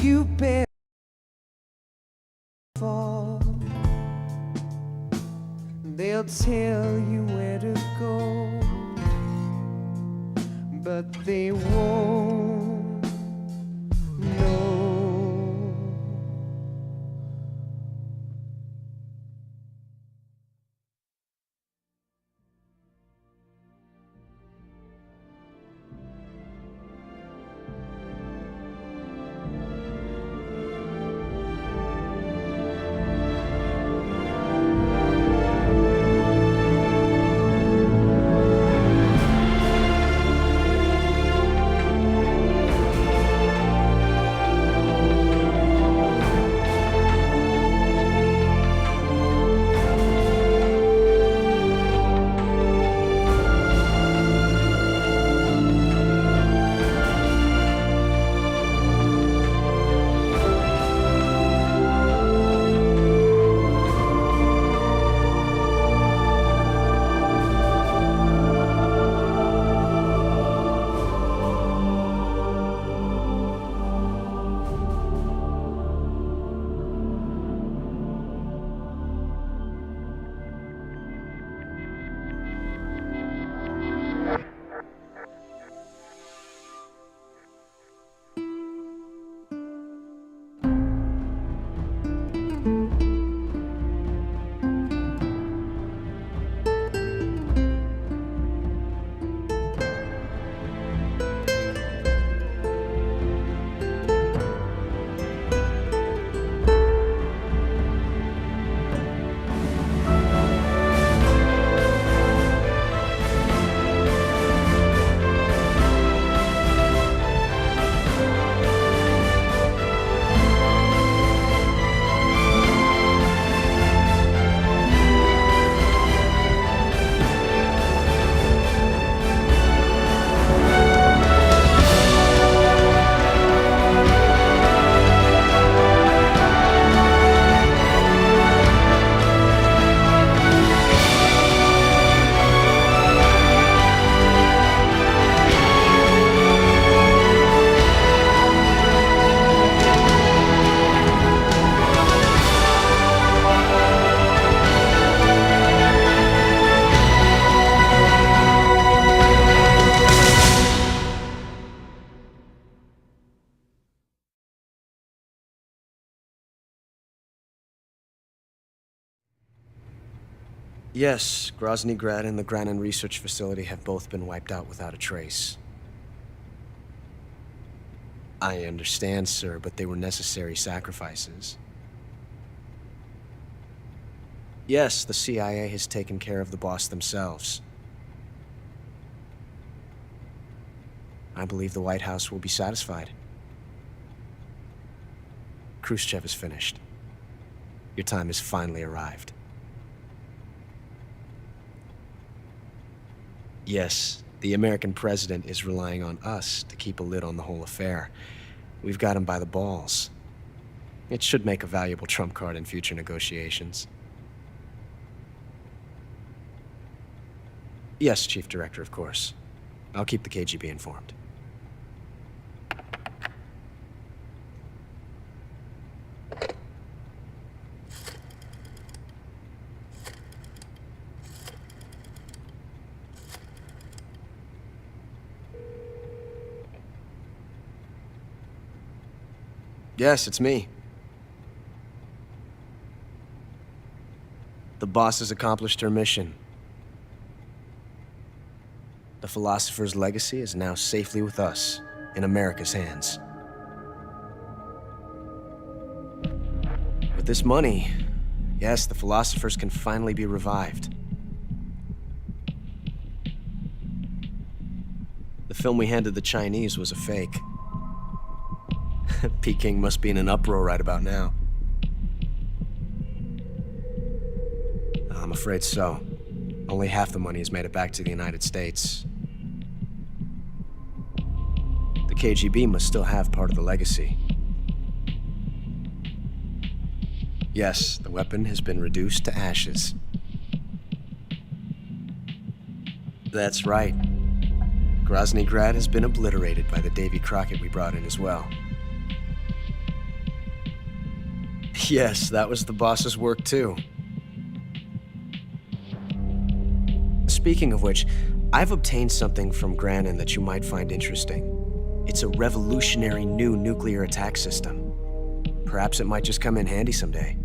You better fall. They'll tell you where to go, but they won't know. Yes, Grozny Grad and the Granin Research Facility have both been wiped out without a trace. I understand, sir, but they were necessary sacrifices. Yes, the CIA has taken care of the boss themselves. I believe the White House will be satisfied. Khrushchev is finished. Your time has finally arrived. Yes, the American president is relying on us to keep a lid on the whole affair. We've got him by the balls. It should make a valuable trump card in future negotiations. Yes, Chief Director, of course. I'll keep the KGB informed. Yes, it's me. The boss has accomplished her mission. The philosopher's legacy is now safely with us, in America's hands. With this money, yes, the philosophers can finally be revived. The film we handed the Chinese was a fake. Peking must be in an uproar right about now. I'm afraid so. Only half the money has made it back to the United States. The KGB must still have part of the legacy. Yes, the weapon has been reduced to ashes. That's right. Grozny Grad has been obliterated by the Davy Crockett we brought in as well. Yes, that was the boss's work too. Speaking of which, I've obtained something from Grannon that you might find interesting. It's a revolutionary new nuclear attack system. Perhaps it might just come in handy someday.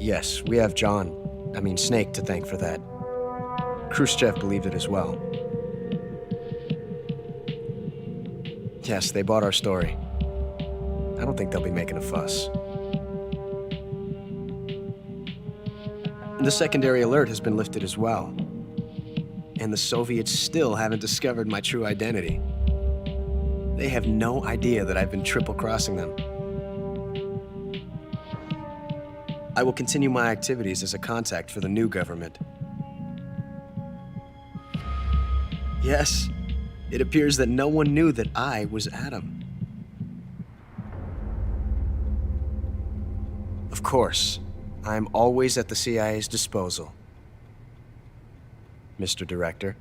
Yes, we have Snake to thank for that. Khrushchev believed it as well. Yes, they bought our story. I don't think they'll be making a fuss. The secondary alert has been lifted as well. And the Soviets still haven't discovered my true identity. They have no idea that I've been triple-crossing them. I will continue my activities as a contact for the new government. Yes, it appears that no one knew that I was Adam. Of course, I'm always at the CIA's disposal, Mr. Director.